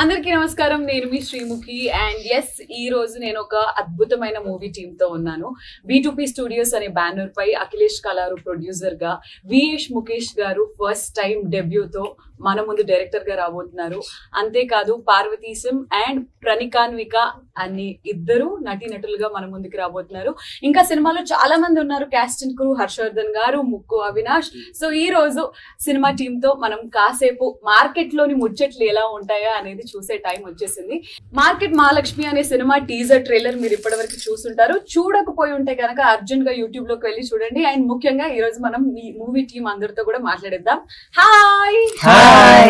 అందరికీ నమస్కారం. నేను మీ శ్రీముఖి అండ్ ఎస్ ఈ రోజు నేను ఒక అద్భుతమైన మూవీ టీమ్ తో ఉన్నాను. B2P స్టూడియోస్ అనే బ్యానర్ పై అఖిలేష్ కలారు ప్రొడ్యూసర్ గా, విఎస్ ముఖేష్ గారు ఫస్ట్ టైం డెబ్యూతో మన ముందు డైరెక్టర్ గా రాబోతున్నారు. అంతేకాదు పార్వతీశం అండ్ ప్రణికాన్విక అని ఇద్దరు నటీనటులుగా మన ముందుకు రాబోతున్నారు. ఇంకా సినిమాలో చాలా మంది ఉన్నారు. క్యాస్ట్ అండ్ క్రూ హర్షవర్ధన్ గారు, ముక్కు అవినాష్. సో ఈ రోజు సినిమా టీమ్ తో మనం కాసేపు మార్కెట్ లోని ముచ్చట్లు ఎలా ఉంటాయా అనేది చూసే టైం వచ్చేసింది. మార్కెట్ మహాలక్ష్మి అనే సినిమా టీజర్ ట్రైలర్ మీరు ఇప్పటివరకు చూసుంటారు. చూడకపోయి ఉంటే కనుక అర్జున్ గా యూట్యూబ్ లోకి వెళ్ళి చూడండి. అండ్ ముఖ్యంగా ఈ రోజు మనం ఈ మూవీ టీం అందరితో కూడా మాట్లాడేద్దాం. హాయ్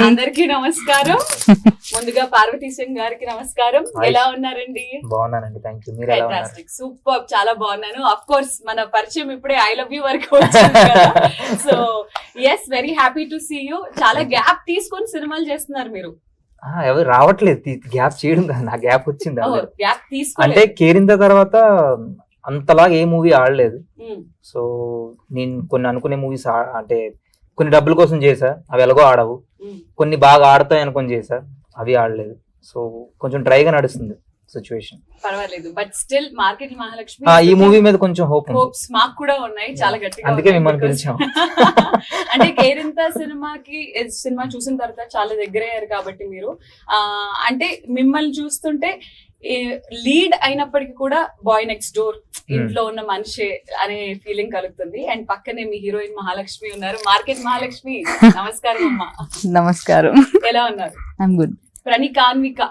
అందరికీ నమస్కారం. ముందుగా పార్వతీశం గారికి నమస్కారం. ఎలా ఉన్నారండి? బాగున్నానండి, థ్యాంక్ యూ. మీరు ఎలా ఉన్నారు? సూపర్, చాలా బాగున్నాను. అఫ్ కోర్స్ మన పరిచయం ఇప్పుడే ఐ లవ్ యూ వరకు వచ్చింది కదా. So yes, very happy to see you. చాలా గ్యాప్ తీసుకొని సినిమాలు చేస్తున్నారు మీరు. ఎవరు రావట్లేదు, గ్యాప్ చేయడం కదా, నా గ్యాప్ వచ్చింది. గ్యాప్ తీసుకొని అంటే కేరింత తర్వాత అంతలాగా ఏ మూవీ ఆడలేదు. సో నేను కొన్ని అనుకునే మూవీస్ అంటే కొన్ని డబ్బుల కోసం చేసా, అవి ఎలాగో ఆడవు. కొన్ని బాగా ఆడతాయి అనుకొని చేసా, అవి ఆడలేదు. సో కొంచెం డ్రైగా నడుస్తుంది సిచ్యువేషన్. పర్వాలేదు, బట్ స్టిల్ మార్కెట్ మహాలక్ష్మి ఈ మూవీ మీద కొంచెం హోప్స్ మాకు కూడా ఉన్నాయి, చాలా గట్టిగా. అందుకే మిమ్మల్ని పిలిచాం. అంటే కేరింత సినిమా చూసిన తర్వాత చాలా దగ్గర అయ్యారు కాబట్టి మీరు అంటే మిమ్మల్ని చూస్తుంటే లీడ్ అయినప్పటికీ కూడా బాయ్ నెక్స్ట్ డోర్, ఇంట్లో ఉన్న మనిషి అనే ఫీలింగ్ కలుగుతుంది. అండ్ పక్కనే మీ హీరోయిన్ మహాలక్ష్మి ఉన్నారు. మార్కెట్ మహాలక్ష్మి, నమస్కారం అమ్మా. నమస్కారం. ఎలా ఉన్నారు? I'm good. ప్రణికాన్విక,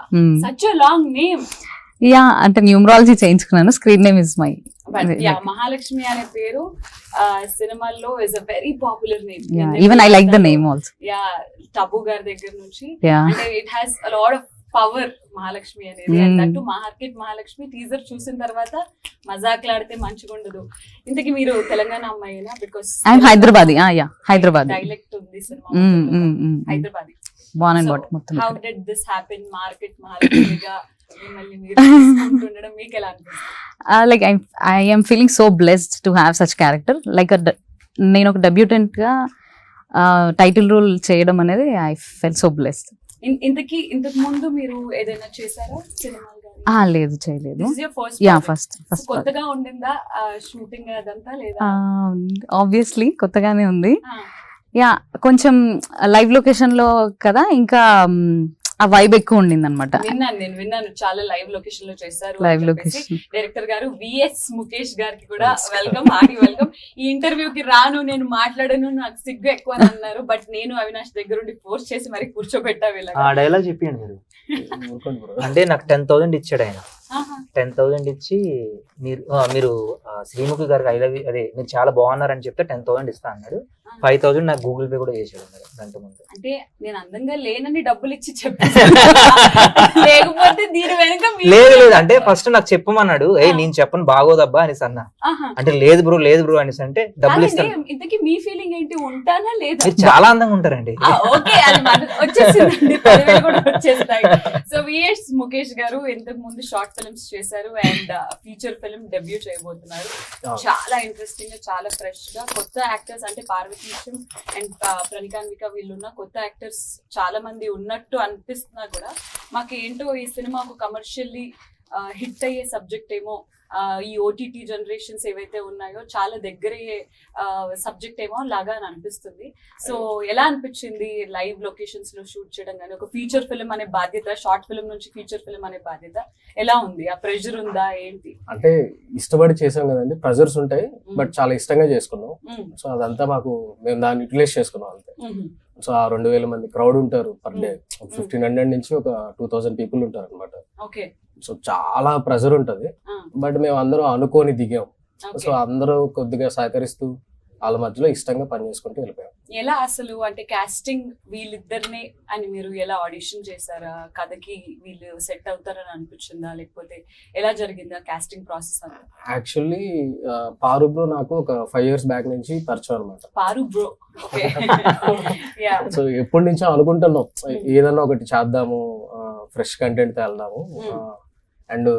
such a long name. Yeah, అంటే న్యూమరాలజీ చేయించుకున్నాను. Screen name is my. Mahalakshmi అనే పేరు సినిమాల్లో is a very popular name. Even I like the name also. Yeah, Tabu గారి దగ్గర నుంచి అంటే it has a lot of power Mahalakshmi అనేది. అంటూ మార్కెట్ మహాలక్ష్మి టీజర్ చూసిన తర్వాత మజాక్లాడితే మంచిగా ఉండదు. ఇంతకీ మీరు తెలంగాణ అమ్మాయినా? బికాస్ హైదరాబాద్. హైదరాబాద్ డైలెక్ట్ ఉంది సినిమా. హైదరాబాద్. మొత్తం. How did this happen? Market మహాలక్ష్మిగా మిమ్మల్ని మీరు ఉండడం మీకు ఎలా అనిపిస్తుంది? Like I am feeling so blessed to have such character. Like నేను ఒక డెబ్యూటెంట్ గా టైటిల్ రోల్ చేయడం అనేది ఐ ఫెల్ సో బ్లెస్డ్. ఇంతకు ముందు మీరు ఏదైనా చేశారా సినిమాలు? లేదు, చేయలేదు. ఫస్ట్ కొత్తగా ఉండిందా షూటింగ్ అదంతా? లేదా, ఆబ్వియస్లీ కొత్తగానే ఉంది. యా, కొంచెం లైవ్ లొకేషన్ లో కదా, ఇంకా ఆ వైబ్ ఎక్కువ ఉండింది అనమాట. విన్నాను చాలా లైవ్ లొకేషన్ లో చేశారు. లైవ్ లొకేషన్ డైరెక్టర్ గారు విఎస్ ముఖేష్ గారికి కూడా వెల్కమ్, హార్టీ వెల్కమ్. ఈ ఇంటర్వ్యూకి రాను, నేను మాట్లాడను, నాకు సిగ్గు ఎక్కువ అని అన్నారు. బట్ నేను అవినాష్ దగ్గర ఉండి ఫోర్స్ చేసి మరి కూర్చోబెట్టా. ఆ డైలాగ్ చెప్పండి మీరు. అంటే నాకు 10,000 ఇచ్చాడు ఆయన. 10,000 ఇచ్చి మీరు శ్రీముఖి గారికి ఐ లవ్ యూ, అదే మీరు చాలా బాగున్నారని చెప్తే 10,000 ఇస్తా అన్నాడు. 5,000 నాకు గూగుల్ పే కూడా చేశాడు గంట ముందు. అంటే నేను అందంగా లేనని డబ్బులు ఇచ్చి చెప్పాను, లేకపోతే దీని వెనక లేదు అంటే ఫస్ట్ నాకు చెప్పమన్నాడు. నేను చెప్పను బాగోదబ్బా అనేసి అన్నా. అంటే లేదు బ్రో అనేసి అంటే డబ్బులు ఇస్తాను. ఇంతకీ మీ ఫీలింగ్ ఏంటి? ఉంటానా లేదా? మీరు చాలా అందంగా ఉంటారండి. ఓకే, అది వచ్చేసిందండి, 10,000 కూడా వచ్చేస్తాయి. సో విఎస్ ముఖేష్ గారు ఇంతకు ముందు షార్ట్ ఫిల్మ్స్ చేశారు అండ్ ఫీచర్ ఫిల్మ్ డెబ్యూ చేయబోతున్నారు. చాలా ఇంట్రెస్టింగ్ గా, చాలా ఫ్రెష్ గా కొత్త యాక్టర్స్ అంటే పార్వతీశం అండ్ ప్రణికాన్విక వీళ్ళున్న కొత్త యాక్టర్స్ చాలా మంది ఉన్నట్టు అనిపిస్తున్నా కూడా మాకు ఏంటో ఈ సినిమా ఒక కమర్షియల్లీ హిట్ అయ్యే సబ్జెక్ట్ ఏమో, ఈ ఓటీటీ జనరేషన్స్ ఏవైతే ఉన్నాయో చాలా దగ్గరయ్యే సబ్జెక్ట్ ఏమో లాగా అని అనిపిస్తుంది. సో ఎలా అనిపించింది లైవ్ లొకేషన్స్ లో షూట్ చేయడం? కానీ ఒక ఫీచర్ ఫిల్మ్ అనే బాధ్యత, షార్ట్ ఫిల్మ్ నుంచి ఫీచర్ ఫిల్మ్ అనే బాధ్యత ఎలా ఉంది? ఆ ప్రెషర్ ఉందా ఏంటి? అంటే ఇష్టపడి చేసాం కదండి, ప్రెషర్స్ ఉంటాయి, బట్ చాలా ఇష్టంగా చేసుకున్నాం. సో అదంతా మేము దాన్ని యూటిలైజ్ చేసుకున్నాం అంతే. సో ఆ 2,000 మంది క్రౌడ్ ఉంటారు పర్ డే. 1,500 నుంచి ఒక 2,000 పీపుల్ ఉంటారు అనమాట. సో చాలా ప్రెషర్ ఉంటది, బట్ మేము అందరం అనుకోని దిగాం. సో అందరూ కొద్దిగా సహకరిస్తూ వాళ్ళ మధ్యలో ఇష్టంగా పని చేసుకుంటూ వెళ్ళిపోయాం. ఎలా అసలు అంటే కాస్టింగ్ వీళ్ళిద్దరినే అని మీరు ఎలా ఆడిషన్ చేశారా? కథకి వీళ్ళు సెట్ అవుతారని అనిపించిందా, లేకపోతే ఎలా జరిగింది ఆ కాస్టింగ్ ప్రాసెస్ అంతా? యాక్చువల్లీ పారు బ్రో నాకు ఒక 5 years బ్యాక్ నుంచి పరిచయం అనమాట. పారు బ్రో, సో ఎప్పటి నుంచో అనుకుంటున్నాం ఏదన్నా ఒకటి చేద్దాము, ఫ్రెష్ కంటెంట్ తో వెళ్దాము. అండ్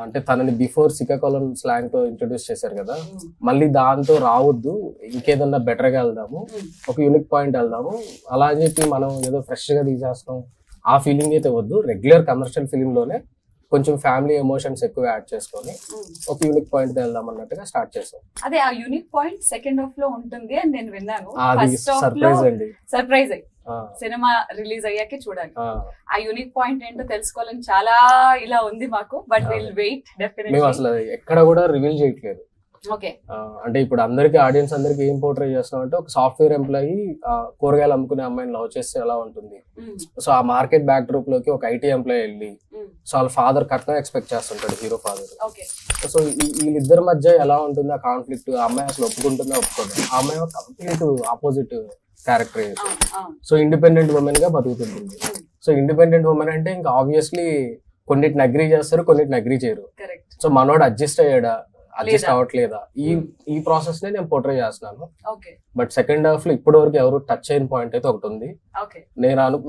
అంటే తనని బిఫోర్ శ్రీకాకుళం స్లాంగ్ తో ఇంట్రొడ్యూస్ చేశారు కదా, మళ్ళీ దాంతో రావద్దు, ఇంకేదన్నా బెటర్ గా వెళ్దాము, ఒక యూనిక్ పాయింట్ వెళ్దాము, అలా అని చెప్పి మనం ఏదో ఫ్రెష్ గా తీసేస్తాం ఆ ఫీలింగ్ అయితే వద్దు, రెగ్యులర్ కమర్షియల్ ఫిలిం లోనే కొంచెం ఫ్యామిలీ ఎమోషన్స్ ఎక్కువ యాడ్ చేసుకొని ఒక యూనిక్ పాయింట్ వెళ్దాం అన్నట్టుగా స్టార్ట్ చేసాం. అదే ఆ యూనిక్ పాయింట్ సెకండ్ హాఫ్ లో ఉంటుంది అని నేను విన్నాను. అది ఫస్ట్ హాఫ్ లో సర్ప్రైజ్ అండి. సర్ప్రైజ్ అయ్యి సినిమా రిలీజ్ అయ్యాకే చూడాలి. ఆ యూనిక్ పాయింట్ ఏంటో తెలుసుకోవాలని చాలా ఇలా ఉంది మాకు. బట్ విల్ వెయిట్ మేము డెఫినెట్లీ. అసలు ఎక్కడ కూడా రివీల్ చేయట్లేదు. ఓకే. అంటే ఇప్పుడు అందరికి ఆడియన్స్ అందరికి ఏం పోర్ట్రే చేస్తున్నాం అంటే ఒక సాఫ్ట్వేర్ ఎంప్లాయీ కూరగాయలు అమ్ముకునే అమ్మాయిని లవ్ చేస్తే ఎలా ఉంటుంది, సో ఆ మార్కెట్ బ్యాక్ డ్రాప్ లోకి ఒక ఐటీ ఎంప్లాయీ వెళ్ళి సో వాళ్ళ ఫాదర్ కట్నం ఎక్స్పెక్ట్ చేస్తుంటాడు, హీరో ఫాదర్. ఓకే. సో వీళ్ళిద్దరి మధ్య ఎలా ఉంటుంది ఆ కాన్ఫ్లిక్ట్, ఆ అమ్మాయి అసలు ఒప్పుకుంటుందా ఒప్పుకోదు, ఆ అమ్మాయి complete opposite character. So independent women గా బతుకుతుంది. సో ఇండిపెండెంట్ ఉమెన్ అంటే ఇంకా ఆబ్వియస్లీ కొన్నిటిని అగ్రీ చేస్తారు, కొన్నిటిని అగ్రీ చేయరు. సో మనోడు అడ్జస్ట్ అయ్యాడా, అడ్జస్ట్ అవ్వట్లేదా, ఈ ప్రాసెస్ నే నేను పోర్ట్రే చేస్తున్నాను. బట్ సెకండ్ హాఫ్ లో ఇప్పటి వరకు ఎవరు టచ్ అయిన పాయింట్ అయితే ఒకటి ఉంది.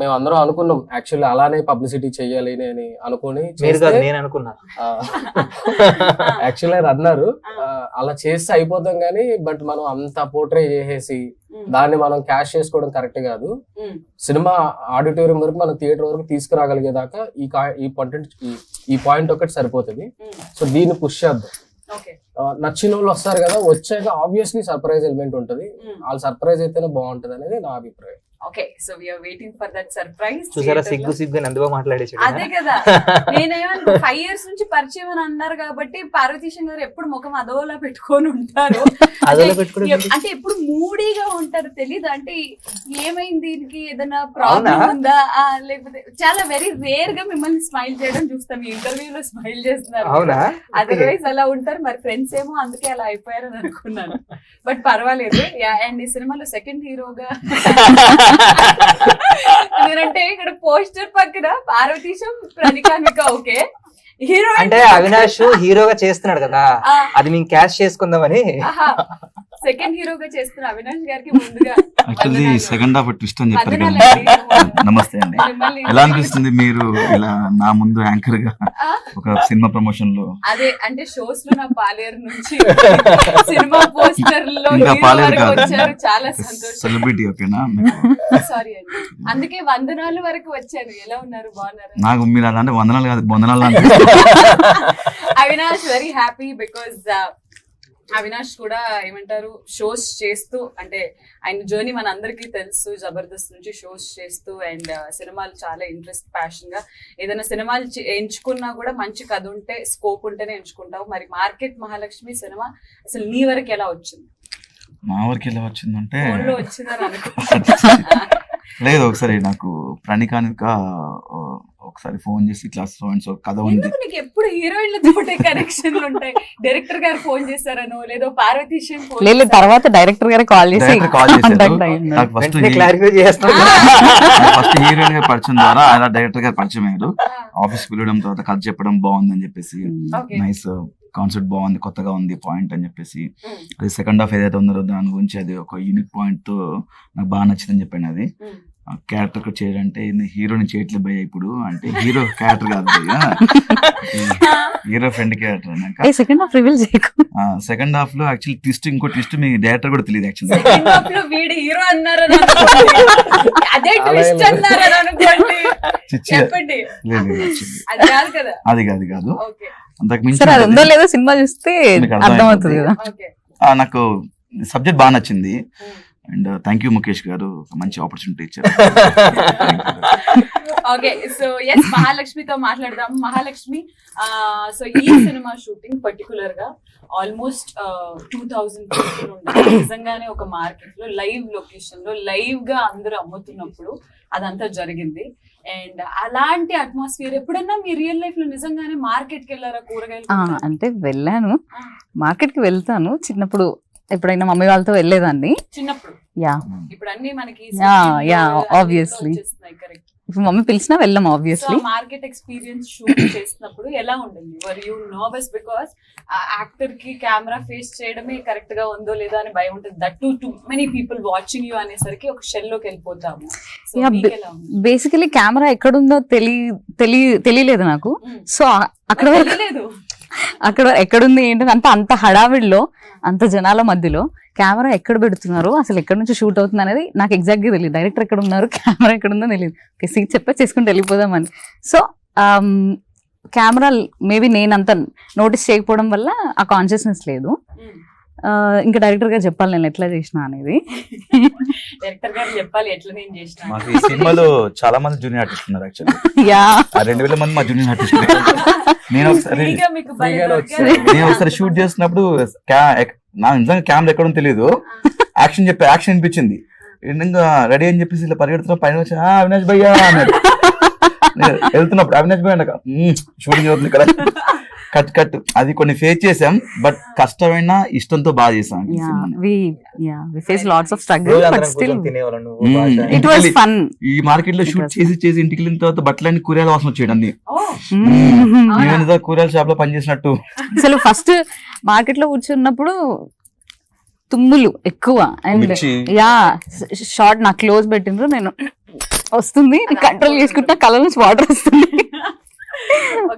మేము అందరం అనుకున్నాం యాక్చువల్లీ అలానే పబ్లిసిటీ చెయ్యాలి అని అనుకుని యాక్చువల్లీ అన్నారు అలా చేస్తే అయిపోతాం కానీ, బట్ మనం అంత పోర్ట్రే చేసేసి దాన్ని మనం క్యాష్ చేసుకోవడం కరెక్ట్ కాదు. సినిమా ఆడిటోరియం వరకు మనం థియేటర్ వరకు తీసుకురాగలిగేదాకా ఈ పాయింట్ ఒకటి సరిపోతుంది. సో దీన్ని పుష్ చేద్దాం. నచ్చిన వాళ్ళు వస్తారు కదా, వచ్చాక ఆబ్వియస్లీ సర్ప్రైజ్ ఎలిమెంట్ ఉంటది. వాళ్ళు సర్ప్రైజ్ అయితేనే బాగుంటది అనేది నా అభిప్రాయం. Okay, so we are waiting for that surprise. చూసారా సిగ్గు అని అందులో మాట్లాడేసాడు. అదే కదా, నేనేమో 5 years నుంచి పరిచయం అని అన్నారు కాబట్టి పార్వతీశం గారు ఎప్పుడు ముఖం అదోలా పెట్టుకొని ఉంటారు. అంటే ఎప్పుడు మూడీగా ఉంటారు, తెలీదు. అంటే ఏమైంది, దీనికి ఏదైనా ప్రాబ్లం ఉందా, లేకపోతే చాలా వెరీ రేర్ గా మిమ్మల్ని స్మైల్ చేయడం చూస్తాం. ఈ ఇంటర్వ్యూలో స్మైల్ చేస్తున్నారు, అదర్వైజ్ అలా ఉంటారు. మరి ఫ్రెండ్స్ ఏమో అందుకే అలా అయిపోయారని అనుకున్నాను. బట్ పర్వాలేదు. అండ్ ఈ సినిమాలో సెకండ్ హీరోగా ఎందుకంటే ఇక్కడ పోస్టర్ పక్కన పార్వతీశం, ప్రణికానిక ఓకే హీరో అంటే అవినాష్ హీరోగా చేస్తున్నాడు కదా, అది మేము క్యాష్ చేసుకుందామని. సెకండ్ హీరోగా చేస్తున్న అవినాష్ గారికి ముందుగా యాక్చువల్లీ సెకండ్ హాఫ్ ట్విస్ట్ అని చెప్పారు కదా. నమస్తే అండి, ఎలా అనిపిస్తుంది మీరు ఇలా నా ముందు యాంకర్ గా ఒక సినిమా ప్రమోషన్ లో? అదే అంటే షోస్ లో నా పాలేరు నుంచి సినిమా పోస్టర్ లో ఇంకా పాలేరు కాదు, వచ్చారు, చాలా సంతోషం. సెలబ్రిటీ ఓకేనా? సారీ అండి, అందుకే వందనాలు వరకు వచ్చాను. ఎలా ఉన్నారు, బాగున్నారు? నాకు మీరు అలా అంటే వందనాలు కాదు బొందనాలు Avinash very happy because Avinash కూడా ఏమంటారు షోస్ చేస్తూ, అంటే ఆయన జర్నీ మన అందరికీ తెలుసు, జబర్దస్త్ నుంచి షోస్ చేస్తూ అండ్ సినిమాలు చాలా ఇంట్రెస్ట్, ప్యాషన్ గా ఏదైనా సినిమాలు ఎంచుకున్నా కూడా మంచి కథ ఉంటే, స్కోప్ ఉంటేనే ఎంచుకుంటావు. మరి మార్కెట్ మహాలక్ష్మి సినిమా అసలు నీ వరకు ఎలా వచ్చింది? మా వరకు ఎలా వచ్చిందంటే వచ్చిందని అనుకుంటా. లేదు, ఒకసారి నాకు ప్రణికానిక ఒకసారి ఫోన్ చేసి ఇట్లా సో కథ ఉంది. నీకు ఎప్పుడు హీరోయిన్లతో కనెక్షన్లు ఉంటాయి? డైరెక్టర్ గారు ఫోన్ చేశారను, లేదో పార్వతీశం లేదు, తర్వాత డైరెక్టర్ గారు కాల్ చేసి నాకు ఫస్ట్ హీరోయిన్ గారి పరిచయం ద్వారా అలా డైరెక్టర్ గారు పరిచయం అయ్యారు. ఆఫీస్ పిలవడం, తర్వాత కథ చెప్పడం బాగుందని చెప్పేసి, నైస్ కాన్సెప్ట్ బాగుంది, కొత్తగా ఉంది పాయింట్ అని చెప్పేసి, అది సెకండ్ హాఫ్ ఏదైతే ఉందో దాని గురించి అది ఒక యూనిక్ పాయింట్ తో నాకు బాగా నచ్చిందని చెప్పాను. అది క్యారెక్టర్ చేయాలంటే హీరోని చేయట్లేదు భయ్య ఇప్పుడు, అంటే హీరో క్యారెక్టర్ కాదు భయ్య, hero friend character. Second half reveal చేయకు. సెకండ్ హాఫ్ లో యాక్చువల్లీ ట్విస్ట్, ఇంకో ట్విస్ట్ మీ డైరెక్టర్ కూడా తెలియదు యాక్చువల్లీ. అది కాదు, అంతకు మించి లేదో సినిమా చూస్తే అర్థమవుతుంది కదా. నాకు సబ్జెక్ట్ బాగా నచ్చింది అండ్ థ్యాంక్ యూ ముఖేష్ గారు, ఒక మంచి ఆపర్చునిటీ ఇచ్చారు. ఓకే, సో ఎస్ మహాలక్ష్మితో మాట్లాడదాం. మహాలక్ష్మి, సో ఈ సినిమా షూటింగ్ పర్టికులర్ గా ఆల్మోస్ట్ 2000 people ఉండాలి. నిజంగానే ఒక మార్కెట్ లో లైవ్ లొకేషన్ లో లైవ్ గా అందరూ అమ్ముతున్నప్పుడు అదంతా జరిగింది. అండ్ అలాంటి అట్మాస్ఫియర్ ఎప్పుడన్నా మీ రియల్ లైఫ్ లో నిజంగానే మార్కెట్ కి వెళ్ళారా? కూరగాయలు అంటే వెళ్ళాను, మార్కెట్ కి వెళ్తాను. చిన్నప్పుడు ఎప్పుడైనా మమ్మీ వాళ్ళతో వెళ్ళేదాన్ని చిన్నప్పుడు. యా, ఇప్పుడు అన్ని మనకి ఆబ్వియస్లీ ఇప్పుడు మమ్మీ పిలిచినా వెళ్ళాం ఆబ్వియస్లీ. మార్కెట్ ఎక్స్పీరియన్స్ షూట్ చేసినప్పుడు ఎలా ఉండింది? Were you nervous? Because actor కి కెమెరా ఫేస్ చేయడమే కరెక్ట్ గా ఉందో లేదో అని భయం ఉంటుంది. That to many people watching you అనేసరికి ఒక షెల్ లోకి వెళ్ళిపోతాము. బేసికలీ కెమెరా ఎక్కడుందో తెలియలేదు నాకు. సో అక్కడ తెలియలేదు, అక్కడ ఎక్కడుంది ఏంటని అంత హడావిడిలో అంత జనాల మధ్యలో కెమెరా ఎక్కడ పెడుతున్నారు, అసలు ఎక్కడి నుంచి షూట్ అవుతుంది అనేది నాకు ఎగ్జాక్ట్ గా తెలియదు. డైరెక్టర్ ఎక్కడ ఉన్నారు, కెమెరా ఎక్కడ ఉందో తెలియదు. సీట్ చెప్పే చేసుకుంటూ వెళ్ళిపోదామని. సో కెమెరా మేబీ నేను అంత నోటీస్ చేయకపోవడం వల్ల ఆ కాన్షియస్నెస్ లేదు. ఇంకా డైరెక్టర్ గారు చెప్పాలి నేను ఎట్లా చేసిన అనేది. డైరెక్టర్ గారు చెప్పాలి ఎట్లా నేను చేసిన. మాకు ఈ సినిమాలో చాలా మంది జూనియర్ ఆర్టిస్ట్ ఉన్నారు యాక్చువల్లీ. యా 2000 మంది మా జూనియర్ ఆర్టిస్ట్. నేను ఒకసారి ఫ్రీగా మీకు భలే ఫ్రీగానే దొరికారు. నేను ఒకసారి షూట్ చేస్తున్నప్పుడు నా నిజంగా కెమెరా ఎక్కడ ఉందో తెలియదు. యాక్షన్ అనిపించింది. ఇంకా రెడీ అని చెప్పేసి ఇలా పరిగెడుతున్నా పైన వచ్చి అవినాష్ భయ్యా అన్నాడు. నేను వెళ్తున్నప్పుడు అవినాష్ భయ్య అన్నాక షూటింగ్ అవుతుంది ఇక్కడ కట్ అది కొన్ని ఫేస్ చేసాం. బట్ కష్టమైన ఇష్టంతో బాగా చేసాం. we face lots of struggle but still తినేవాళ్ళం నువ్వు it was fun. ఈ మార్కెట్ లో షూట్ చేసి ఇంటికి వెళ్ళిన తర్వాత బట్టలన్నీ కూరగాయల వాసన వచ్చేయడం అన్ని. ఓ, నేను కూరగాయల షాప్ లో పనిచేసినట్టు. అసలు ఫస్ట్ మార్కెట్ లో కూర్చున్నప్పుడు తుమ్ములు ఎక్కువ అండ్ మిర్చి. యా షార్ట్ నా క్లోజ్ పెట్టిండ్రు, నేను వస్తుంది కంట్రోల్ చేసుకుంటా, కళ్ళ నుంచి వాటర్ వస్తుంది.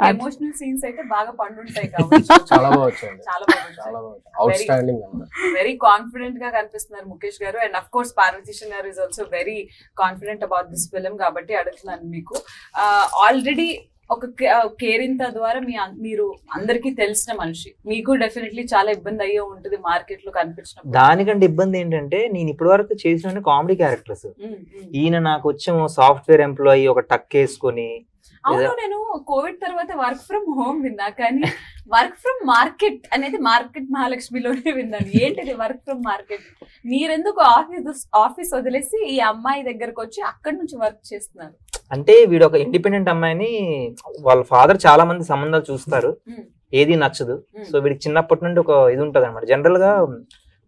ఎమోషనల్ సీన్స్ అయితే బాగా పండుంటాయి కాబట్టి చాలా బాగా వచ్చాయండి. చాలా బాగా చాలా బాగా అవుట్ స్టాండింగ్ అన్నమాట. వెరీ కాన్ఫిడెంట్ గా కనిపిస్తున్నారు ముఖేష్ గారు. అండ్ అఫ్ కోర్స్ పార్వతీశన్ గారు is also very confident about this film. కాబట్టి అడుగుతున్నాను మీకు, ఆల్రెడీ ఒక కేరింత ద్వారా మీరు అందరికీ తెలిసిన మనిషి, మీకు డెఫినెట్లీ చాలా ఇబ్బంది అయ్యే ఉంటుంది మార్కెట్ లో కనిపించినప్పుడు. దానికంటే ఇబ్బంది ఏంటంటే నేను ఇప్పటి వరకు చేసిన కామెడీ క్యారెక్టర్స్. ఈయన నాకు వచ్చేమో సాఫ్ట్వేర్ ఎంప్లాయీ ఒక టక్ వేసుకొని. అవును, నేను కోవిడ్ తర్వాత వర్క్ ఫ్రమ్ హోమ్ విన్నా, కానీ వర్క్ ఫ్రమ్ మార్కెట్ అనేది మార్కెట్ మహాలక్ష్మిలోనే విన్నాను. ఏంటిది వర్క్ ఫ్రమ్ మార్కెట్? మీరెందుకు ఆఫీస్ వదిలేసి ఈ అమ్మాయి దగ్గరకు వచ్చి అక్కడి నుంచి వర్క్ చేస్తున్నారు? అంటే వీడు ఒక ఇండిపెండెంట్ అమ్మాయిని, వాళ్ళ ఫాదర్ చాలా మంది సంబంధాలు చూస్తారు, ఏది నచ్చదు. సో వీడికి చిన్నప్పటి నుండి ఒక ఇది ఉంటది అనమాట. జనరల్ గా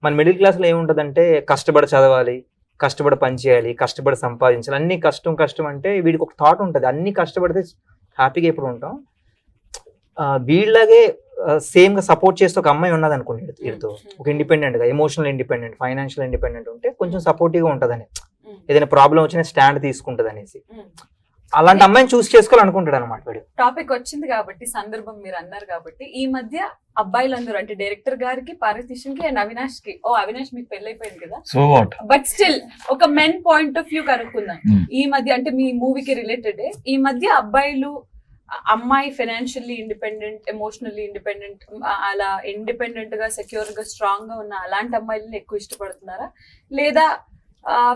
మన మిడిల్ క్లాస్ లో ఏముంటదంటే కష్టపడి చదవాలి, కష్టపడి పని చేయాలి, కష్టపడి సంపాదించాలి, అన్ని కష్టం అంటే వీడికి ఒక థాట్ ఉంటది, అన్ని కష్టపడితే హ్యాపీగా ఎప్పుడు ఉంటాం. వీళ్ళగే సేమ్ గా సపోర్ట్ చేస్తే ఒక అమ్మాయి ఉన్నది అనుకోండి వీడితో, ఒక ఇండిపెండెంట్ గా, ఎమోషనల్ ఇండిపెండెంట్, ఫైనాన్షియల్ ఇండిపెండెంట్ ఉంటే కొంచెం సపోర్టివ్ గా ఉంటదని, ఏదైనా ప్రాబ్లం వచ్చినా స్టాండ్ తీసుకుంటది అనేసి, అలాంటి అమ్మాయిని చూస్ చేసుకోవాలనుకుంటాడు అనమాట వీడు. టాపిక్ వచ్చింది కాబట్టి, సందర్భం మీరు అన్నారు కాబట్టి, ఈ మధ్య అబ్బాయిలందరూ అంటే డైరెక్టర్ గారికి, పార్వతీశన్ కి అండ్ అవినాష్ కి, అవినాష్ మీకు పెళ్ళైపోయింది కదా, సో వాట్, బట్ స్టిల్ ఒక మెన్ పాయింట్ ఆఫ్ వ్యూ కనుక్కుందాం. ఈ మధ్య అంటే మీ మూవీకి రిలేటెడ్, ఈ మధ్య అబ్బాయిలు అమ్మాయి ఫైనాన్షియల్లీ ఇండిపెండెంట్, ఎమోషనల్లీ ఇండిపెండెంట్, అలా ఇండిపెండెంట్ గా సెక్యూర్ గా స్ట్రాంగ్ గా ఉన్న అలాంటి అమ్మాయిలని ఎక్కువ ఇష్టపడుతున్నారా, లేదా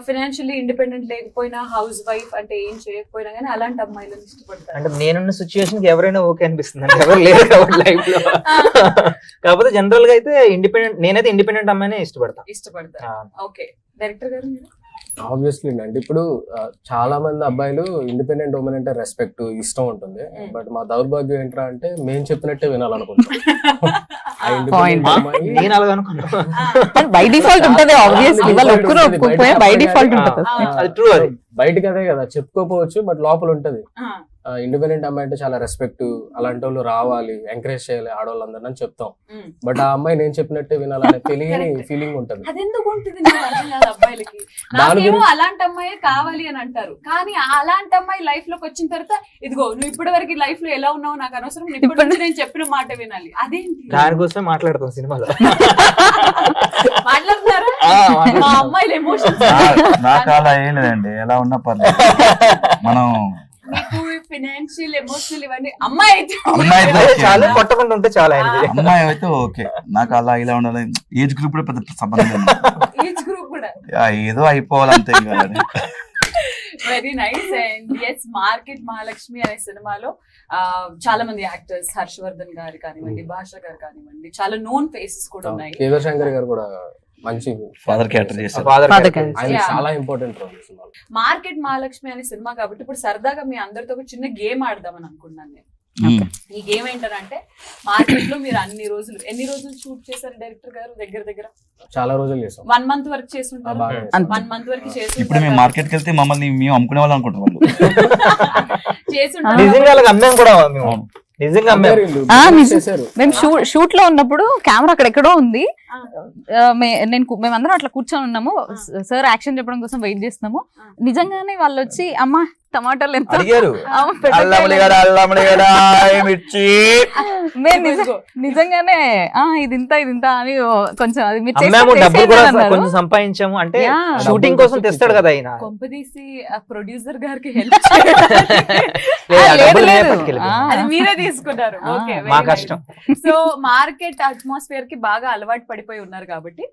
ఫైనాన్షియల్లీ ఇండిపెండెంట్ లేకపోయినా హౌస్ వైఫ్ అంటే ఏం చేయకపోయినా కానీ అలాంటి అమ్మాయిలను ఇష్టపడతారు? అంటే నేనున్న సిచ్యువేషన్ కి ఎవరైనా ఓకే అనిపిస్తుంది, అంటే ఎవరు లేరు కాబట్టి లైఫ్ లో. కాకపోతే జనరల్ గా అయితే నేనైతే ఇండిపెండెంట్ అమ్మాయినే ఇష్టపడతారు. ఓకే, డైరెక్టర్ గారు మీరు? ఆబ్వియస్లీ అండి, ఇప్పుడు చాలా మంది అబ్బాయిలు ఇండిపెండెంట్ ఉమెన్ అంటే రెస్పెక్ట్, ఇష్టం ఉంటుంది. బట్ మా దౌర్భాగ్యం ఏంట్రా అంటే మేము చెప్పినట్టే వినాలనుకుంటాం. నేను అలాగ అనుకున్నాను. బై డిఫాల్ట్ ఉంటది, ఆబ్వియస్లీ వాళ్ళు ఒప్పుకోకపోయినా బై డిఫాల్ట్ ఉంటది. అది ట్రూ. అది బయటకి అదే కదా చెప్పుకోపోవచ్చు, బట్ లోపల ఉంటది. ఇండిపెండెంట్ అమ్మాయి అంటే చాలా రెస్పెక్ట్, అలాంటి వాళ్ళు రావాలి, ఎంకరేజ్ చేయాలి ఆడవాళ్ళందరినీ అని చెప్తాం. బట్ ఆ అమ్మాయి నేను చెప్పినట్టే వినాలనే తెలియని ఫీలింగ్ ఉంటది. అదెందుకు ఉంటుంది నాకు అర్థం కాదు అబ్బాయిలకి. నాకేమో అలాంటి అమ్మాయి కావాలి అని అంటారు, కానీ అలాంటి అమ్మాయి లైఫ్ లోకి వచ్చిన తర్వాత ఇదిగో నువ్వు ఇప్పటి వరకు లైఫ్ లో ఎలా ఉన్నావు నాకు అనవసరం, ఇప్పటి నుంచి నేను చెప్పిన మాట వినాలి. అదేంటి? దానికోసమే మాట్లాడతాం సినిమాలో. మాట్లాడుతున్నారా? మా అమ్మాయిలు ఎమోషన్స్ నాకు అలా ఏం లేదండి, ఎలా ఉన్నా పర్లేదు. మనం మీకు ఫైనాన్షియల్, ఎమోషనల్ ఇవన్నీ అమ్మాయి అయితే చాలా కొట్టకుండా ఉంటే చాలా ఆయనకి. అమ్మాయి అయితే ఓకే, నాకు అలా ఇలా ఉండాలి. ఏజ్ గ్రూప్ కూడా పెద్ద సంబంధం లేదు, ఏజ్ గ్రూప్ కూడా ఏదో అయిపోవాలంతే. Very nice. And yes, market Mahalakshmi అనే సినిమాలో చాలా మంది యాక్టర్స్, హర్షవర్ధన్ గారు కానివ్వండి, భాష గారు కానివ్వండి, చాలా నోన్ ఫేసెస్ కూడా ఉన్నాయి. కేదార్ శంకర్ గారు కూడా మంచి ఫాదర్ క్యారెక్టర్ చేశారు. ఆయన చాలా ఇంపార్టెంట్ రోల్ సినిమా. మార్కెట్ మహాలక్ష్మి అనే సినిమా కాబట్టి ఇప్పుడు సరదాగా మీ అందరితో ఒక చిన్న గేమ్ ఆడదామని అనుకున్నాను నేను. ఈ గేమ్ ఏంటంటే, మార్కెట్ లో మీరు ఎన్ని రోజులు షూట్ చేశారు డైరెక్టర్ గారు? దగ్గర చాలా రోజులు చేసాం. 1 month వరకు చేస్తుంటారు. 1 month వరకు చేస్తుంటారు. ఇప్పుడు మేము మార్కెట్ కి వెళ్తే మమ్మల్ని మేము అమ్ముకునే వాళ్ళు అనుకుంటాం వాళ్ళు. చేస్తుంటారు. నిజంగా అలాగ అమ్మాం కూడా మేము. నిజంగా మేము షూట్ లో ఉన్నప్పుడు కెమెరా అక్కడెక్కడో ఉంది, మేమందరం అట్లా కూర్చొని ఉన్నాము, సార్ యాక్షన్ చెప్పడం కోసం వెయిట్ చేస్తున్నాము. నిజంగానే వాళ్ళు వచ్చి అమ్మా టమాటాలు ఎంత అడిగారు అవును, అల్లమలిగడ మిర్చి మేము నిజంగానే ఇది ఇంత అని కొంచెం అది మీరు అమ్మాము డబ్బులు కూడా అన్నారు. కొంచెం సంపాదించాము అంటే Yeah. షూటింగ్ కోసం తెస్తాడు కదా ఆయన కొంపదీసి ప్రొడ్యూసర్ గారికి హెల్ప్ లేదా లేదు, డబ్బులు లేదు. నేనే పట్టుకెళ్ళిపోయాను. అది మీరే తీసుకున్నారు. ఆ, ఓకే, మా కష్టం. సో మార్కెట్ అట్మాస్ఫియర్ కి బాగా అలవాటు పడిపోయి ఉన్నారు కాబట్టి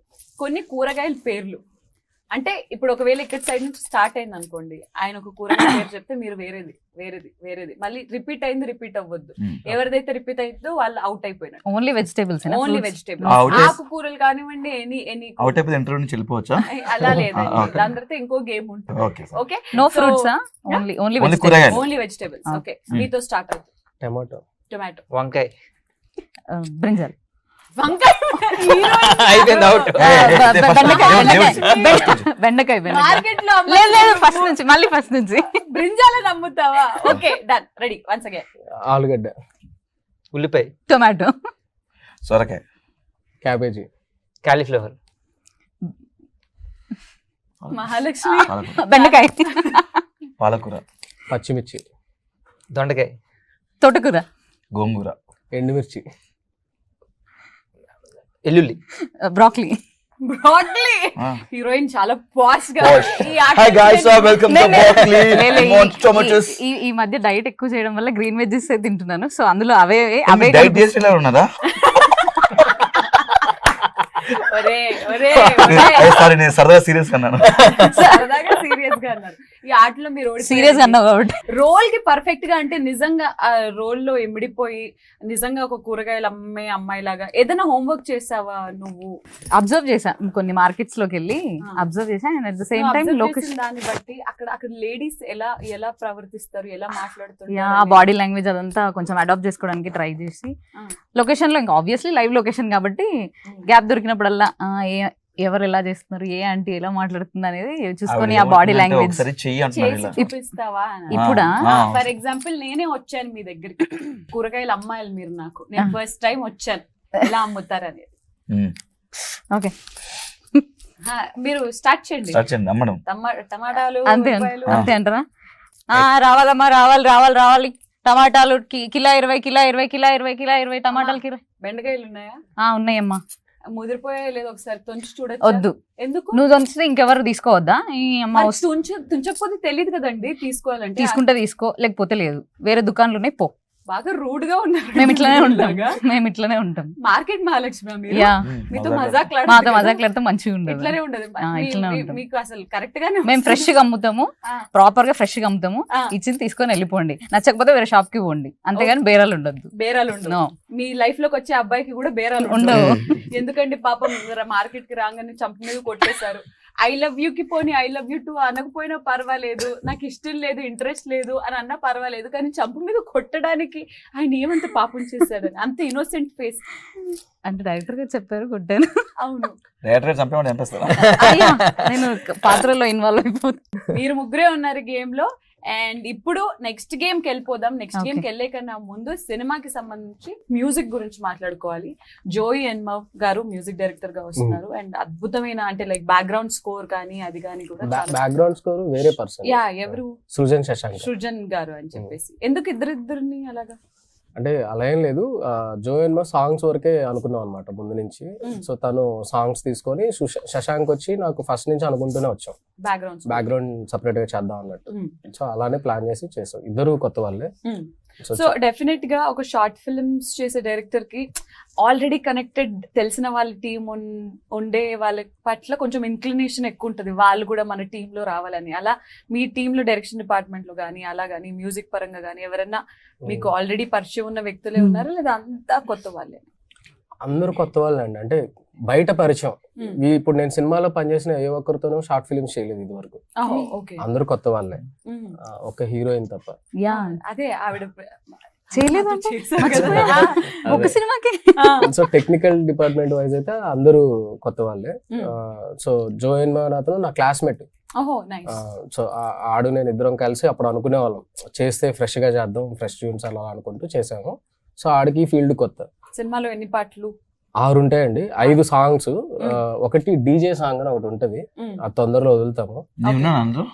కొన్ని కూరగాయల పేర్లు అంటే ఇప్పుడు ఒకవేళ ఇక్కడ సైడ్ నుంచి స్టార్ట్ అయింది అనుకోండి, ఆయన ఒక కూరగాయ పేరు చెప్తే మీరు వేరేది మళ్ళీ రిపీట్ అవ్వద్దు. ఎవరిదైతే రిపీట్ అయిందో వాళ్ళు అవుట్ అయిపోయినారు. Only vegetables only Out vegetables, is- ఆకుకూరలు కానివ్వండి, ఎనీ అవుట్ అయిపోతే ఇంటర్వ్యూ నుంచి వెళ్ళిపోవచ్చా? అలా లేదండి. Okay. దాని తర్వాత ఇంకో గేమ్ ఉంటుంది. Okay okay, no So, fruits only only vegetables కూరగాయలు. Only vegetables. Okay, Hmm. మీతో స్టార్ట్ అవుతుంది. టమాటో, టొమాటో, వంకాయ బ్రింజల్ వంకాయ, అయిపోయింది అవుట్. బెండకాయ మార్కెట్ లో లేదు ఫస్ట్ నుంచి మళ్ళీ ఫస్ట్ నుంచి బ్రింజాల నమ్ముతావా? Okay, done, ready, once again. ఆలుగడ్డ, ఉల్లిపాయ, టొమాటో, సొరకాయ, క్యాబేజీ, కాలీఫ్లవర్, మహాలక్ష్మి, పాలకూర, బెండకాయ, పాలకూర, పచ్చిమిర్చి, దొండకాయ, తోటకూర, గోంగూర, ఎండుమిర్చి, ఎల్లుల్లి, బ్రాక్లీ. బ్రాడ్లీ. ఆ. హీరోయిన్ చాలా పాష్ గా Posh. ఈ ఆట Hi guys, welcome to Broccoli. Tomatoes. ఈ మధ్య డైట్ ఎక్కువ చేయడం వల్ల గ్రీన్ వెజ్జెస్ తింటున్నాను, సో అందులో అవే డైట్ చేసేలా ఉన్నదా? ఒరే, ఒరే, సారీ, నేను సరదా సీరియస్ అన్నాను. సరదాగా సీరియస్ గా అన్నారు. ఈ ఆటలో మీరు సీరియస్ అన్నావు కాబట్టి రోల్ కి పర్ఫెక్ట్ గా అంటే నిజంగా ఆ రోల్ లో ఇమిడిపోయి నిజంగా ఒక కూరగాయలు అమ్మే అమ్మాయి లాగా ఏదైనా హోంవర్క్ చేసావా నువ్వు? అబ్జర్వ్ చేశాను కొన్ని మార్కెట్స్ లోకి వెళ్ళి అబ్జర్వ్ చేశాను, and at the same time Observe location చేసిన దాన్ని బట్టి అక్కడ లేడీస్ ఎలా ప్రవర్తిస్తారు, ఎలా మాట్లాడుతారు, బాడీ లాంగ్వేజ్ అదంతా కొంచెం అడాప్ట్ చేసుకోవడానికి ట్రై చేసి లొకేషన్ లో ఇంకా ఆబ్వియస్లీ లైవ్ లొకేషన్ కాబట్టి గ్యాప్ దొరికినప్పుడల్లా ఎవరు ఎలా చేస్తున్నారు, ఏ ఆంటీ ఎలా మాట్లాడుతుంది అనేది చూసుకొని ఆ బాడీ లాంగ్వేజ్ ఒకసారి చెయ్యి అంటున్నారు చేసి ఇలా. చూపిస్తావా? ఇప్పుడా? ఫర్ ఎగ్జాంపుల్ నేనే వచ్చాను మీ దగ్గరికి, కూరగాయలు అమ్మాయిలు మీరు, నాకు నేను ఫస్ట్ టైం వచ్చాను ఎలా అమ్ముతారు అనేది. ఓకే మీరు స్టార్ట్ చేయండి. స్టార్ట్ చేయండి అమ్మడం. టమాటాలు, అంతే ఉల్లిపాయలు. అంతే అంటారా? రావాలమ్మా, రావాలి టమాటాలు కిలో 20, కిలో 20, కిలో 20, కిలో 20 టమాటాలు కిలో. బెండకాయలు ఉన్నాయా? ఉన్నాయమ్మా. ముదిరిపోయా లేదు ఒకసారి తుంచి చూడొచ్చు. వద్దు, ఎందుకు? నువ్వు తుంచితే ఇంకెవరు తీసుకోవద్దా? ఈ అమ్మ తుంచకపోతే తెలియదు కదండి తీసుకోవాలంటే. తీసుకుంటే తీసుకో, లేకపోతే లేదు. వేరే దుకాణాలు ఉన్నాయి, పో. బాగా రూడ్ గా ఉన్నారు. మేము ఇట్లానే ఉంటాం. మార్కెట్ మహాలక్ష్మి మీరు, యా, మీతో మాతో మజాక్లాడితే మజాక్లాడితే మంచిగా ఉండదు. ఇట్లానే ఉండదు. ఇట్లానే ఉంటాం. మీకు అసలు కరెక్ట్ గానే మేము ఫ్రెష్ గా అమ్ముతాము, ప్రాపర్ గా ఫ్రెష్ గా అమ్ముతాము. ఆ. ఇచ్చింది తీసుకొని వెళ్ళిపోండి, నచ్చకపోతే వేరే షాప్ కి పోండి, అంతేగాని బేరాలు ఉండద్దు. బేరాలు ఉండవు. No. మీ లైఫ్ లోకి వచ్చే అబ్బాయికి కూడా బేరాలు ఉండవు. ఎందుకంటే పాపం మార్కెట్ కి రాగానే చంప మీద కొట్టేశారు. ఐ లవ్ యూ కి పోనీ ఐ లవ్ యూ టు అనకపోయినా పర్వాలేదు, నాకు ఇష్టం లేదు, ఇంట్రెస్ట్ లేదు అని అన్నా పర్వాలేదు, కానీ చంప మీద కొట్టడానికి ఆయన ఏమంత పాపం చేశాడని అంత ఇన్నోసెంట్ ఫేస్. అంటే డైరెక్టర్ గారు చెప్పారు, కొట్టాను. అవును, డైరెక్టర్ చంపేవాడు చంపేస్తారా? అయ్యా, నేను పాత్రలో ఇన్వాల్వ్ అయిపోతాను. మీరు ముగ్గురే ఉన్నారు గేమ్ లో. అండ్ ఇప్పుడు నెక్స్ట్ గేమ్ కి వెళ్ళిపోదాం. నెక్స్ట్ గేమ్ కి వెళ్ళే కన్నా ముందు సినిమాకి సంబంధించి మ్యూజిక్ గురించి మాట్లాడుకోవాలి. జోయి ఎన్మవ్ గారు మ్యూజిక్ డైరెక్టర్ గా వస్తున్నారు. అండ్ అద్భుతమైన అంటే లైక్ బ్యాక్గ్రౌండ్ స్కోర్ కానీ అది కానీ కూడా బ్యాక్గ్రౌండ్ స్కోర్ వేరే పర్సన్. యా, ఎవరు? సృజన్ శశాంక్, సృజన్ గారు అని చెప్పేసి. ఎందుకు ఇద్దరిని అలాగా? అంటే అలా ఏం లేదు, జో ఎన్మో సాంగ్స్ వరకే అనుకున్నాం అనమాట ముందు నుంచి. సో తను సాంగ్స్ తీసుకొని శశాంక్ వచ్చి నాకు ఫస్ట్ నుంచి అనుకుంటూనే వచ్చాం బ్యాక్గ్రౌండ్ సపరేట్ గా చేద్దాం అన్నట్టు. సో అలానే ప్లాన్ చేసి చేసాం. ఇద్దరు కొత్త వాళ్ళే. సో డెఫినెట్ గా ఒక షార్ట్ ఫిల్మ్స్ చేసే డైరెక్టర్ కి ఆల్రెడీ కనెక్టెడ్ తెలిసిన వాళ్ళ టీం ఉండే వాళ్ళ పట్ల కొంచెం ఇన్క్లినేషన్ ఎక్కువ ఉంటుంది, వాళ్ళు కూడా మన టీమ్ లో రావాలని. అలా మీ టీమ్ లో డైరెక్షన్ డిపార్ట్మెంట్ లో కానీ అలా కానీ మ్యూజిక్ పరంగా కానీ ఎవరైనా మీకు ఆల్రెడీ పరిచయం ఉన్న వ్యక్తులే ఉన్నారా లేదా అంతా కొత్త వాళ్ళే? అందరూ కొత్త వాళ్ళే అండి. అంటే బయట పరిచయం. ఇప్పుడు నేను సినిమాలో పనిచేసిన ఏ ఒక్కరితోనూ షార్ట్ ఫిల్మ్స్ చేయలేదు ఇది వరకు. అందరూ కొత్త వాళ్ళే, ఒక హీరోయిన్ తప్ప. యా, అదే ఆవిడ చేయలేదు ఒక సినిమాకి. సో టెక్నికల్ డిపార్ట్మెంట్ వైజ్ అయితే అందరూ కొత్త వాళ్ళే. సో జో ఎన్మో అతను నా క్లాస్మేట్. సో ఆడు నేను ఇద్దరం కలిసి అప్పుడు అనుకునే వాళ్ళం చేస్తే ఫ్రెష్ గా చేద్దాం, ఫ్రెష్ ట్యూన్స్ అలా అనుకుంటూ చేసాము. సో ఆడికి ఫీల్డ్ కొత్త. సినిమాలో ఎన్ని పాటలు? 6 ఉంటాయండి, 5 సాంగ్స్. ఒకటి డీజే సాంగ్ అని ఒకటి ఉంటది, అది తొందరలో వదులుతాము. నేను అందులో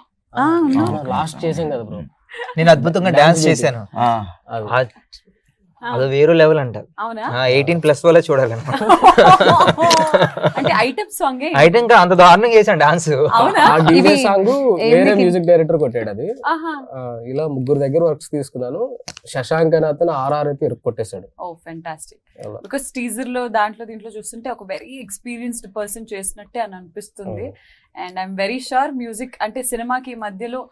లాస్ట్ చేసాం కదా బ్రో. నేను అద్భుతంగా డాన్స్ చేశాను. అది. అది వేరే లెవెల్ అంట. అవునా? 18+ వాళ్ళే చూడాలన్నమాట. అంటే ఐటమ్ సాంగ్ ఐటమ్ గా అంత దారుణంగా చేశాను డాన్స్. అవునా? ఆ డీజే ఇవి సాంగ్ ఏంది వేరే కి- మ్యూజిక్ డైరెక్టర్ కొట్టాడు అది. ఆహా. ఇలా 3 దగ్గర వర్క్స్ తీసుకున్నాను. శశాంక్ అని అతను RR అయితే కొట్టేశాడు. Oh fantastic. అలా. బికాస్ టీజర్ లో దీంట్లో చూస్తుంటే ఒక వెరీ ఎక్స్పీరియన్స్డ్ పర్సన్ చేసినట్టే అని అనిపిస్తుంది. And I'm very sure music అంటే సినిమాకి ఈ మధ్యలో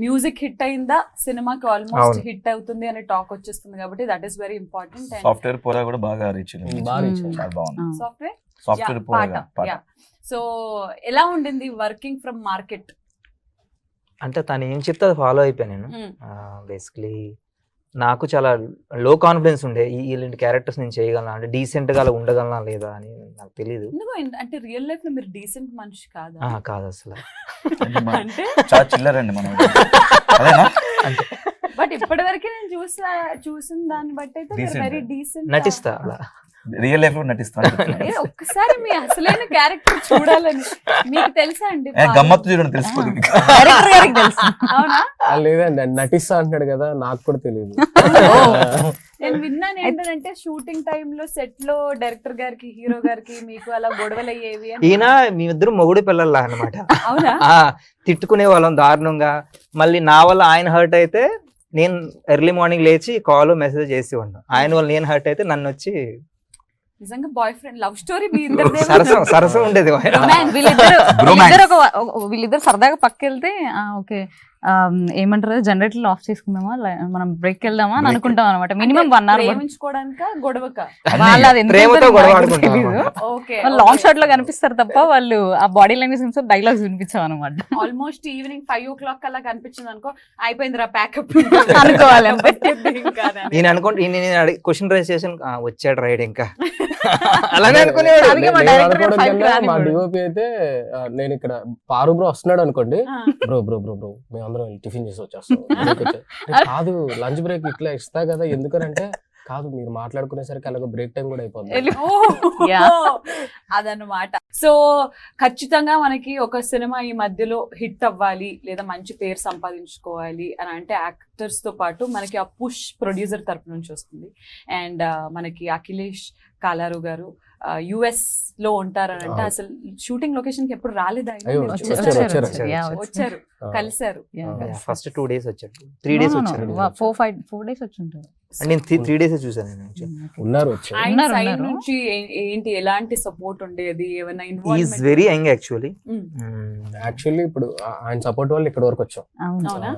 మ్యూజిక్ హిట్ అయిందా సినిమాకి ఆల్మోస్ట్ అవును. హిట్ అవుతుంది అనే టాక్ వచ్చేస్తుంది కాబట్టి that is very important. Software పోరా కూడా బాగా రీచ్ బాగా ఇచ్చాడు. చాలా బాగుంది. సాఫ్ట్వేర్ సాఫ్ట్వేర్ పోరా సో ఎలా ఉండింది వర్కింగ్ ఫ్రమ్ మార్కెట్? అంటే తను ఏం చెప్తే అది ఫాలో అయిపోయాను నేను. బేసికలీ నాకు చాలా లో కాన్ఫిడెన్స్ ఉండే ఇలాంటి క్యారెక్టర్స్ నేను చేయగలనా, అంటే డీసెంట్ గా అలా ఉండగలనా లేదా అని నాకు తెలియదు. అంటే రియల్ లైఫ్ లో మీరు డీసెంట్ మనిషి కాదా? కాదు అసలు. అంటే చాలా చిల్లర్ అండి మనం. అదేనా? బట్ ఇప్పటి వరకు నేను చూసిన దాన్ని బట్టి అయితే Decent. Very decent. నటిస్తా అలా. రియల్ లైఫ్ లో నటిస్తాను. ఒక్కసారి మీ అసలైన క్యారెక్టర్ చూడాలని మీకు తెలుసా అండి? గమ్మత్తు చూడండి తెలిసిపోతుంది. డైరెక్టర్ గారికి తెలుసు. అవునా? లేదండి నటిస్తా అంటున్నాడు కదా, నాకు కూడా తెలియదు. నేను విన్నాను ఏంటంటే షూటింగ్ టైమ్ లో సెట్ లో డైరెక్టర్ గారికి హీరో గారికి మీకు అలా గొడవలు అయ్యేవి అని. ఈయన మీ ఇద్దరు మొగుడు పిల్లల్లా అనమాట. అవునా? తిట్టుకునే వాళ్ళం దారుణంగా. మళ్ళీ నా వల్ల ఆయన హర్ట్ అయితే నేను ఎర్లీ మార్నింగ్ లేచి కాల్ మెసేజ్ చేసి ఉన్నాను. ఆయన వల్ల నేను హర్ట్ అయితే నన్ను వచ్చి నిజంగా బాయ్ ఫ్రెండ్ లవ్ స్టోరీ మీ ఇద్దరిదే. సరసం ఉండేది. వీళ్ళిద్దరు సరదాగా పక్కెళ్తే ఓకే ఏమంటారు జనరేటర్ ఆఫ్ చేసుకుందామా మనం బ్రేక్ వెళ్దామా అని అనుకుంటాం అనమాట. మినిమం 1 hour ప్రేమించుకోవడానిక గొడవక వాళ్ళు అది ప్రేమతో గొడవ ఆడుకుంటాం. ఓకే లాంగ్ షాట్ లో కనిపిస్తారు తప్ప వాళ్ళు ఆ బాడీ లాంగ్వేజ్ డైలాగ్స్ వినిపించాం అనమాట. ఆల్మోస్ట్ ఈవినింగ్ 5 o'clock అలా కనిపించింది అనుకో, అయిపోయిందిరా ప్యాకప్ అనుకోవాలి. ఈయన అనుకోండి ఈయన క్వశ్చన్ రైజ్ చేసి వచ్చాడు రైడ్ ఇంకా అలానే అనుకునేవాడు. అందుకే మా నేను డైరెక్టర్ గారు అనుకోవడం fight కన్నా రానివ్వడు. మా డిఓపి అయితే నేను ఇక్కడ పారు బ్రో వస్తున్నాడు అనుకోండి, బ్రో బ్రో బ్రో బ్రో మేము అందరం టిఫిన్ చేసి వచ్చేస్తాం. కాదు లంచ్ బ్రేక్ ఇట్లా ఇస్తా కదా, ఎందుకనంటే కాదు మీరు మాట్లాడుకునేసరికి అలాగ బ్రేక్ టైం కూడా అయిపోతుంది. అదన్నమాట. సో ఖచ్చితంగా మనకి ఒక సినిమా ఈ మధ్యలో హిట్ అవ్వాలి లేదా మంచి పేరు సంపాదించుకోవాలి అని అంటే యాక్టర్స్ తో పాటు మనకి ఆ పుష్ ప్రొడ్యూసర్ తరపు నుంచి వస్తుంది. అండ్ మనకి అఖిలేష్ కాలారు గారు US లో ఉంటారని అంటే అసలు షూటింగ్ లొకేషన్ కి ఎప్పుడు రాలేదు ఆయన? అయ్యో, మీరు వచ్చారు, చూసారా? వచ్చారు, Yeah, వచ్చారు, కలిసారు. ఫస్ట్ 2 days వచ్చాడు, 3 days వచ్చాడు. 4 days వచ్చి ఉంటారు. నేను 3 days చూసాను నేను. ఉన్నారు వచ్చారు. ఆయన ఉన్నారు, సైడ్ ఉన్నారు. నుంచి ఏంటి ఎలాంటి సపోర్ట్ ఉండేది? ఏమైనా is involvement? Very young actually. Actually ఇప్పుడు ఆయన సపోర్ట్ వల్ల ఇక్కడ వరకు వచ్చాం. అవును. అవునా?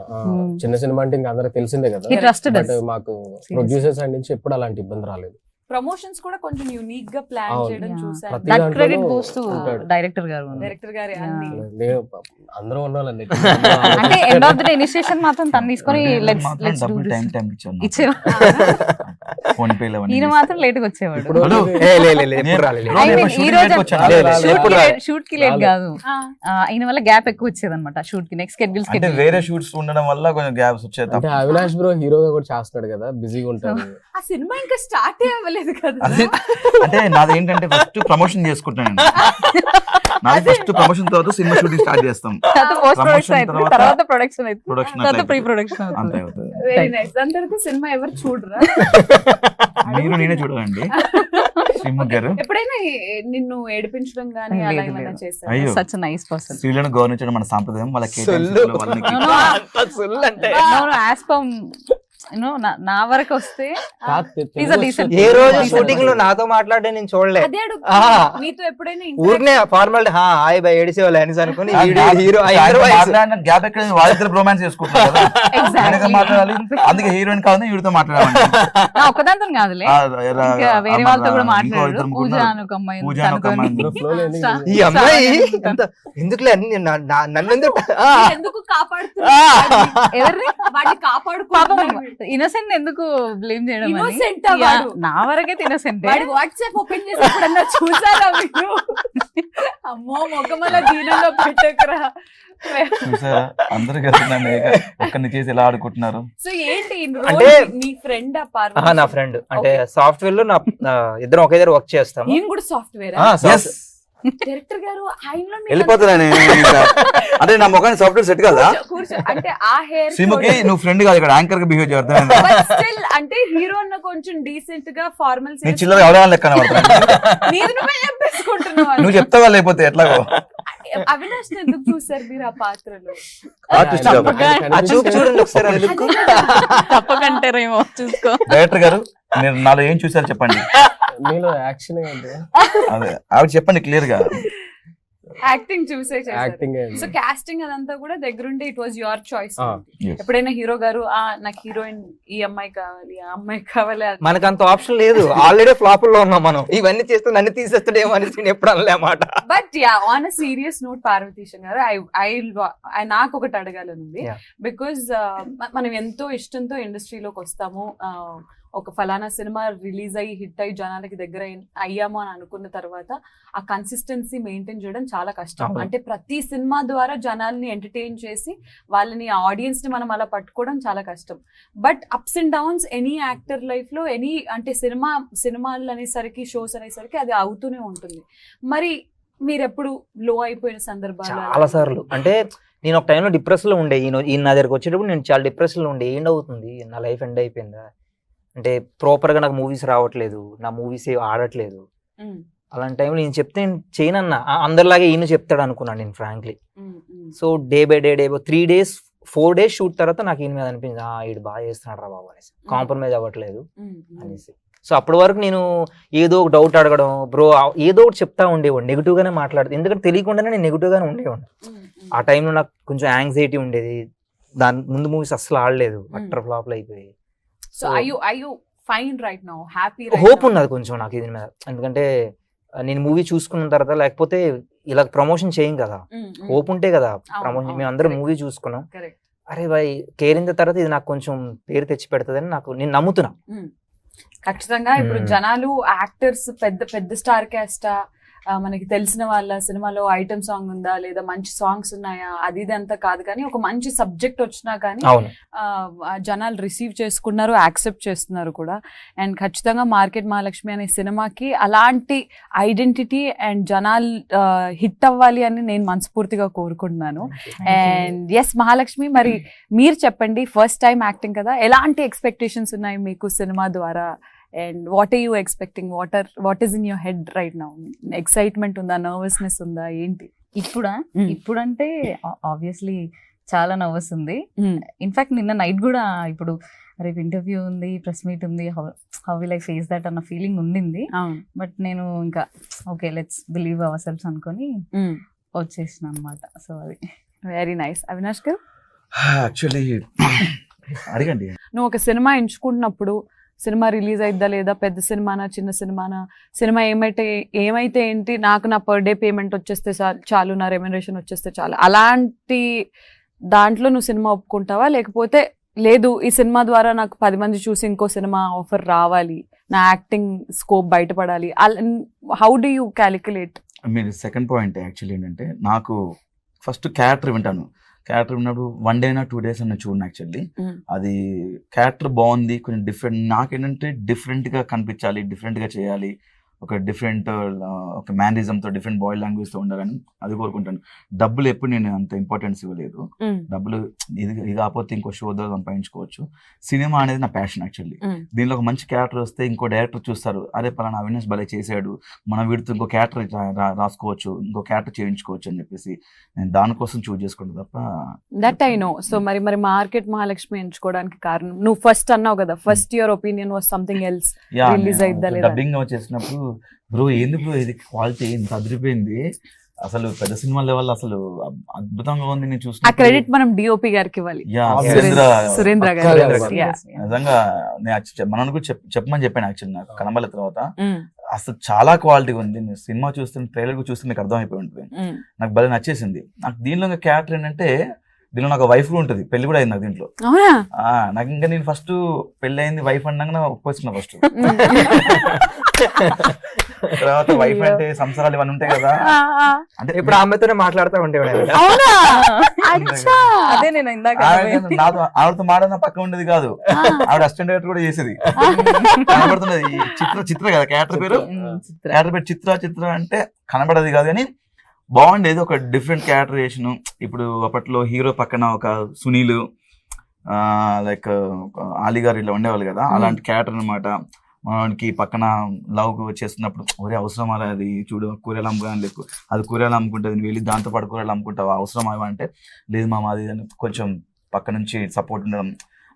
చిన్న సినిమా అంటే ఇంకా అందరికి తెలిసిందే కదా. He trusted but us. మాకు ప్రొడ్యూసర్స్ సైడ్ నుంచి ఎప్పుడు అలాంటి ఇబ్బంది రాలేదు. ప్రమోషన్స్ కూడా కొంచెం యూనిక్ గా ప్లాన్ అవును. చేయడం Yeah. చూసాను. ప్రతి That దాంట్లోనూ credit goes to ఉంటాడు. డైరెక్టర్ గారు. డైరెక్టర్ గారి అన్ని. నేను అందరూ ఉన్నాళ్ళండి. అంటే end of the day initiation మాత్రం తను తీసుకొని లెట్స్ డూ డబ్బులు దిస్ టైం ఇచ్చాను. ఇచ్చేవా. ఫోన్ పే లో ఈయన మాత్రం లేట్ గా వచ్చేవాడు. ఇప్పుడు హలో. ఎప్పుడు రాలేదు. I mean, ఈ రోజు ఎప్పుడు రాలేదు. షూట్ కి లేట్ కాదు, ఈయన వల్ల గ్యాప్ ఎక్కువ వచ్చేది అనమాట షూట్ కి. నెక్స్ట్ షెడ్యూల్ అంటే వేరే షూట్స్ ఉండడం వల్ల కొంచెం గ్యాప్స్ వచ్చేది. అంటే అవినాష్ బ్రో హీరోగా కూడా చేస్తున్నాడు కదా, బిజీగా ఉంటాడు. ఆ సినిమా ఇంకా స్టార్ట్ అవ్వలేదు కదా. అంటే నాది ఏంటంటే ఫస్ట్ ప్రమోషన్ చేసుకుంటాను. నాది ఫస్ట్ ప్రమోషన్ తర్వాత సినిమా షూటింగ్ స్టార్ట్ చేస్తాం. పోస్ట్ ప్రొడక్షన్ అయితే తర్వాత ప్రొడక్షన్ అయితే ప్రొడక్షన్ తర్వాత ప్రీ ప్రొడక్షన్ అంతే అవుతుంది. అవుతుంది. Very nice. దాని తర్వాత సినిమా ఎవరు చూడరా? మీరు నేనే చూడాలండి శ్రీముఖ్ గారు. ఎప్పుడైనా నిన్ను ఏడిపించడం గానీ అలా లేదు, ఏమైనా లేదు. చేశారా? అయ్యో, సచ్ నైస్ పర్సన్. స్త్రీలను గౌరవించడం మన సాంప్రదాయం. వాళ్ళకి సొల్లు. వాళ్ళకి అంటే ఆస్పమ్ నా వరకు వస్తే he's a decent ఏ రోజు షూటింగ్ లో నాతో మాట్లాడే నేను చూడలే. అదే అడుగు. ఆ. మీతో ఎప్పుడైనా ఊరినే ఫార్మాలిటీ హాయ్ బై ఏడిసేవాళ్ళు అనేసి అనుకుని హీరో గ్యాప్ ఎక్కడ వాళ్ళిద్దరు రొమాన్స్ చేసుకుంటారు కదా. ఆయనతో మాట్లాడాలి, అందుకే హీరోయిన్ కాదు వీడితో మాట్లాడాలి. నా ఒక్కదాంతో కాదులే, ఇంకా వేరే వాళ్ళతో కూడా మాట్లాడారు. పూజ అని ఒక అమ్మాయి ఉంది, పూజ అని ఒక తనతోని. అమ్మాయి ఉంది. ఈ అమ్మాయి ఎందుకులే అన్ని నన్ను ఎందుకు ఎందుకు కాపాడుతున్నారు? ఎవరిని వాడిని పాపం కాపాడుకోవాలి. ఇన్నోసెంట్ ఎందుకు బ్లేమ్ చేయడం అని. Innocent ఆ Yeah, వాడు. నా వరకైతే ఇన్నోసెంట్. వాడి వాట్సాప్ ఓపెన్ చేసి ఎప్పుడన్నా చూసారా మీరు? అమ్మో మొగమల దీనంలో పెట్టకరా. చూసారా అందరూ కలిసి నన్ను ఒక్కరిని చేసి ఎలా ఆడుకుంటున్నారు. సో ఏంటి అంటే నీ ఫ్రెండ్ నా ఫ్రెండ్ అంటే సాఫ్ట్వేర్ లో నా ఇద్దరం ఒకే దగ్గర వర్క్ చేస్తాము. నేను కూడా సాఫ్ట్వేర్. Yes. డైరెక్టర్ గారు ఆయనలో మీరు వెళ్ళిపోతున్నా నేను ఇంకా. అంటే నా ముఖానికి సాఫ్ట్వేర్ సెట్ కదా కూర్చో అంటే ఆ హెయిర్ శ్రీముఖి నువ్వు ఫ్రెండ్ కాదు ఇక్కడ యాంకర్ గా బిహేవ్ చేస్తాను స్టిల్ అంటే హీరో అన్న కొంచెం డీసెంట్ గా ఫార్మల్స్ నేను చిల్లర ఎవరైనా లెక్క నీది నువ్వే చెప్పేసుకుంటున్నావు. నువ్వు చెప్తావా లేకపోతే ఎట్లాగో అవినాష్ ఎందుకు చూసారు మీరు ఆ పాత్రలో? ఆర్టిస్ట్ ఆ చూపు చూడండి ఒకసారి ఆ look. తప్పకంటారేమో చూసుకో. డైరెక్టర్ గారు మీరు నాలో ఏం చూసారు చెప్పండి. మీలో యాక్షన్ ఏంటి? అదే ఆవిడ చెప్పండి క్లియర్ గా. యాక్టింగ్ చూసే చేశారు. యాక్టింగ్ సో కాస్టింగ్ అదంతా కూడా దగ్గరుండి it was your choice. Yes. ఎప్పుడైనా హీరో గారు నాకు హీరోయిన్ ఈ అమ్మాయి కావాలి ఆ అమ్మాయి కావాలి మనకు అంత ఆప్షన్ లేదు, ఆల్రెడీ ఫ్లాప్ లో ఉన్నాం మనం. ఇవన్నీ చేస్తే నన్ను తీసేస్తాడేమో అని నేను ఎప్పుడు అనలేమాట. But yeah on a serious note Parvateesam garu I నాకు ఒకటి అడగాలని ఉంది. Yeah. బికాజ్ మనం ఎంతో ఇష్టంతో ఇండస్ట్రీలోకి వస్తాము, ఒక ఫలానా సినిమా రిలీజ్ అయ్యి హిట్ అయ్యి జనాలకి దగ్గర అయ్యాము అని అనుకున్న తర్వాత ఆ కన్సిస్టెన్సీ మెయింటైన్ చేయడం చాలా కష్టం. అవును. అంటే ప్రతి సినిమా ద్వారా జనాల్ని ఎంటర్టైన్ చేసి వాళ్ళని ఆడియన్స్ ని మనం అలా పట్టుకోవడం చాలా కష్టం. But ups and downs any actor life లో ఎనీ అంటే సినిమాలు అనేసరికి షోస్ అనేసరికి అది అవుతూనే ఉంటుంది. మరి మీరు ఎప్పుడు లో అయిపోయిన సందర్భాలు చాలా సార్లు. అంటే నేను ఒక టైంలో డిప్రెషన్ లో ఉండే, ఈయన నా దగ్గరకు వచ్చేటప్పుడు నేను చాలా డిప్రెషన్ లో ఉండే. ఏంటవుతుంది, నా లైఫ్ ఎండ్ అయిపోయిందా, అంటే ప్రాపర్ గా నాకు మూవీస్ రావట్లేదు, నా మూవీస్ ఆడట్లేదు. అలాంటి టైంలో నేను చెప్తే నేను చేయనన్నా, అందరిలాగే ఈయన చెప్తాడు అనుకున్నాను నేను frankly. So day by day 3 days 4 days shoot తర్వాత నాకు ఈయన మీద అనిపించింది, ఈడు బాగా చేస్తున్నాడు రా బాబు అనేసి, కాంప్రమైజ్ అవ్వట్లేదు అనేసి. సో అప్పటి వరకు నేను ఏదో ఒక డౌట్ అడగడం, బ్రో ఏదో ఒకటి చెప్తా ఉండేవాడు, నెగిటివ్ గానే మాట్లాడదు, ఎందుకంటే తెలియకుండానే నేను నెగిటివ్ గానే ఉండేవాడు. ఆ టైంలో నాకు కొంచెం యాంగ్జైటీ ఉండేది, దాని ముందు మూవీస్ అస్సలు ఆడలేదు, అట్టర్ ఫ్లాప్లు అయిపోయి. So I you fine right now happy hope ఉన్నది కొంచెం నాకు ఇది మీద, ఎందుకంటే నేను మూవీ చూసుకున్న తర్వాత లేకపోతే ఇలా ప్రమోషన్ చేయం కదా, హోప్ ఉంటే కదా ప్రమోషన్. మేము అందరం మూవీ చూసుకున్నాం, అరే బాయ్ కేరింద తర్వాత ఇది నాకు కొంచెం పేరు తెచ్చి పెడుతుందని నేను నమ్ముతున్నా. ఖచ్చితంగా ఇప్పుడు జనాలు యాక్టర్స్ పెద్ద పెద్ద స్టార్ క్యాస్టా, మనకి తెలిసిన వాళ్ళ సినిమాలో ఐటమ్ సాంగ్ ఉందా లేదా మంచి సాంగ్స్ ఉన్నాయా, అది ఇది అంతా కాదు, కానీ ఒక మంచి సబ్జెక్ట్ వచ్చినా కానీ జనాలు రిసీవ్ చేసుకున్నారు, యాక్సెప్ట్ చేస్తున్నారు కూడా. అండ్ ఖచ్చితంగా మార్కెట్ మహాలక్ష్మి అనే సినిమాకి అలాంటి ఐడెంటిటీ అండ్ జనాలు హిట్ అవ్వాలి అని నేను మనస్ఫూర్తిగా కోరుకుంటున్నాను. అండ్ ఎస్ మహాలక్ష్మి, మరి మీరు చెప్పండి, ఫస్ట్ టైం యాక్టింగ్ కదా, ఎలాంటి ఎక్స్పెక్టేషన్స్ ఉన్నాయి మీకు సినిమా ద్వారా? And what are you expecting? What is in your head right now? Excitement ఉందా, నర్వస్నెస్ ఉందా, ఏంటి? ఇప్పుడంటే ఆబ్వియస్లీ చాలా నర్వస్ ఉంది. ఇన్ఫాక్ట్ నిన్న నైట్ కూడా, ఇప్పుడు రేపు ఇంటర్వ్యూ ఉంది, ప్రెస్ మీట్ ఉంది, how will I face that అన్న ఫీలింగ్ ఉండింది. బట్ నేను ఇంకా okay let's believe ourselves అనుకొని వచ్చేసిన అనమాట. సో అది వెరీ నైస్. అవినాష్ గారు యాక్చువల్లీ అడగండి. నువ్వు ఒక సినిమా ఎంచుకుంటున్నప్పుడు సినిమా రిలీజ్ అయిద్దా లేదా, పెద్ద సినిమానా చిన్న సినిమానా, సినిమా ఏమైతే ఏంటి, నాకు నా పర్ డే పేమెంట్ వచ్చేస్తే చాలు, నా రెమ్యునరేషన్ వచ్చేస్తే చాలు, అలాంటి దాంట్లో నువ్వు సినిమా ఒప్పుకుంటావా? లేకపోతే లేదు ఈ సినిమా ద్వారా నాకు 10 మంది చూసి ఇంకో సినిమా ఆఫర్ రావాలి, నా యాక్టింగ్ స్కోప్ బయటపడాలి, హౌ డు యూ క్యాలిక్యులేట్? మీరు సెకండ్ పాయింట్ యాక్చువల్లీ ఏంటంటే, నాకు ఫస్ట్ క్యారెక్టర్ వింటాను. క్యారెక్టర్ ఉన్నప్పుడు 1 day 2 days అన్న చూడండి. యాక్చువల్లీ అది క్యారెక్టర్ బాగుంది, కొంచెం డిఫరెంట్, నాకేంటంటే డిఫరెంట్ గా కనిపించాలి, డిఫరెంట్ గా చేయాలి, ఒక డిఫరెంట్ ఒక మ్యానరిజం తో, డిఫరెంట్ బాడీ లాంగ్వేజ్ తో ఉండాలని అది కోరుకుంటాను. డబ్బులు ఎప్పుడు నేను అంత ఇంపార్టెన్స్ ఇవ్వలేదు. డబ్బులు ఇది కాకపోతే ఇంకో షో ద్వారా సంపాదించుకోవచ్చు. సినిమా అనేది నా ప్యాషన్ యాక్చువల్లీ. దీనిలో ఒక మంచి క్యారెక్టర్ వస్తే ఇంకో డైరెక్టర్ చూస్తారు, అరే పలానా అవినాష్ భలే చేశాడు, మనం వీడితో ఇంకో క్యారెక్టర్ రాసుకోవచ్చు, ఇంకో క్యారెక్టర్ చేయించుకోవచ్చు అని చెప్పేసి నేను దానికోసం చూస్ చేసుకుంటా తప్ప. That I know. సో మరి మార్కెట్ మహాలక్ష్మి ఎంచుకోవడానికి కారణం, నువ్వు ఫస్ట్ అన్నావు కదా, first your opinion was something else, release అయిద్దా లేదా, డబ్బింగ్ చేసినప్పుడు బ్రో ఏంది బ్రో ఇది క్వాలిటీ ఇంత అదిరిపోయింది, అసలు పెద్ద సినిమా లెవెల్ అసలు అద్భుతంగా ఉంది. నేను చూసిన క్రెడిట్ మనం డిఓపి గారికి ఇవ్వాలి, సురేంద్ర గారు. నిజంగా మనం కూడా చెప్పమని చెప్పాను యాక్చువల్లీ, నాకు కనబల తర్వాత అసలు చాలా క్వాలిటీ ఉంది. సినిమా చూస్తున్న ట్రైలర్ చూస్తే మీకు అర్థమైపోయి ఉంటుంది. నాకు భలే నచ్చేసింది. నాకు దీనిలో క్యారెక్టర్ ఏంటంటే, దీనిలో నాకు వైఫ్ కూడా ఉంటుంది, పెళ్లి కూడా అయింది నాకు దీంట్లో. నాకు ఇంకా నేను ఫస్ట్ పెళ్లి అయింది వైఫ్ అన్నాక ఒప్పుకొచ్చిన ఫస్ట్. తర్వాత వైఫ్ అంటే సంసారాలు ఇవన్నీ ఉంటాయి కదా. అంటే ఇప్పుడు ఆమెతోనే మాట్లాడుతూ ఉండేవాడు. అవునా? అచ్చా, అదే నేను ఇందాక నాతో ఆవిడతో మాట్లాడిన పక్క ఉండేది కాదు, ఆవిడ అసిస్టెంట్ డైరెక్టర్ కూడా చేసేది. కనబడుతున్నది చిత్ర కదా క్యారెక్టర్ పేరు, క్యారెక్టర్ పేరు చిత్ర అంటే కనబడేది కాదు కానీ బాగుండేది. ఒక డిఫరెంట్ క్యారెక్టరేషన్. ఇప్పుడు అప్పట్లో హీరో పక్కన ఒక సునీల్ లైక్ ఆలీ గారు ఇట్లా ఉండేవాళ్ళు కదా, అలాంటి క్యారెక్టర్ అనమాట. మనకి పక్కన లవ్ చేస్తున్నప్పుడు ఒరే అవసరం అలా, అది చూడు కూరలు అమ్ముకోవాలి లేకు, అది కూరలు అమ్ముకుంటుంది, వెళ్ళి దాంతో పాటు కూరలు అమ్ముకుంటావు అవసరం అంటే లేదు మామ అది అని కొంచెం పక్క నుంచి సపోర్ట్ ఉండడం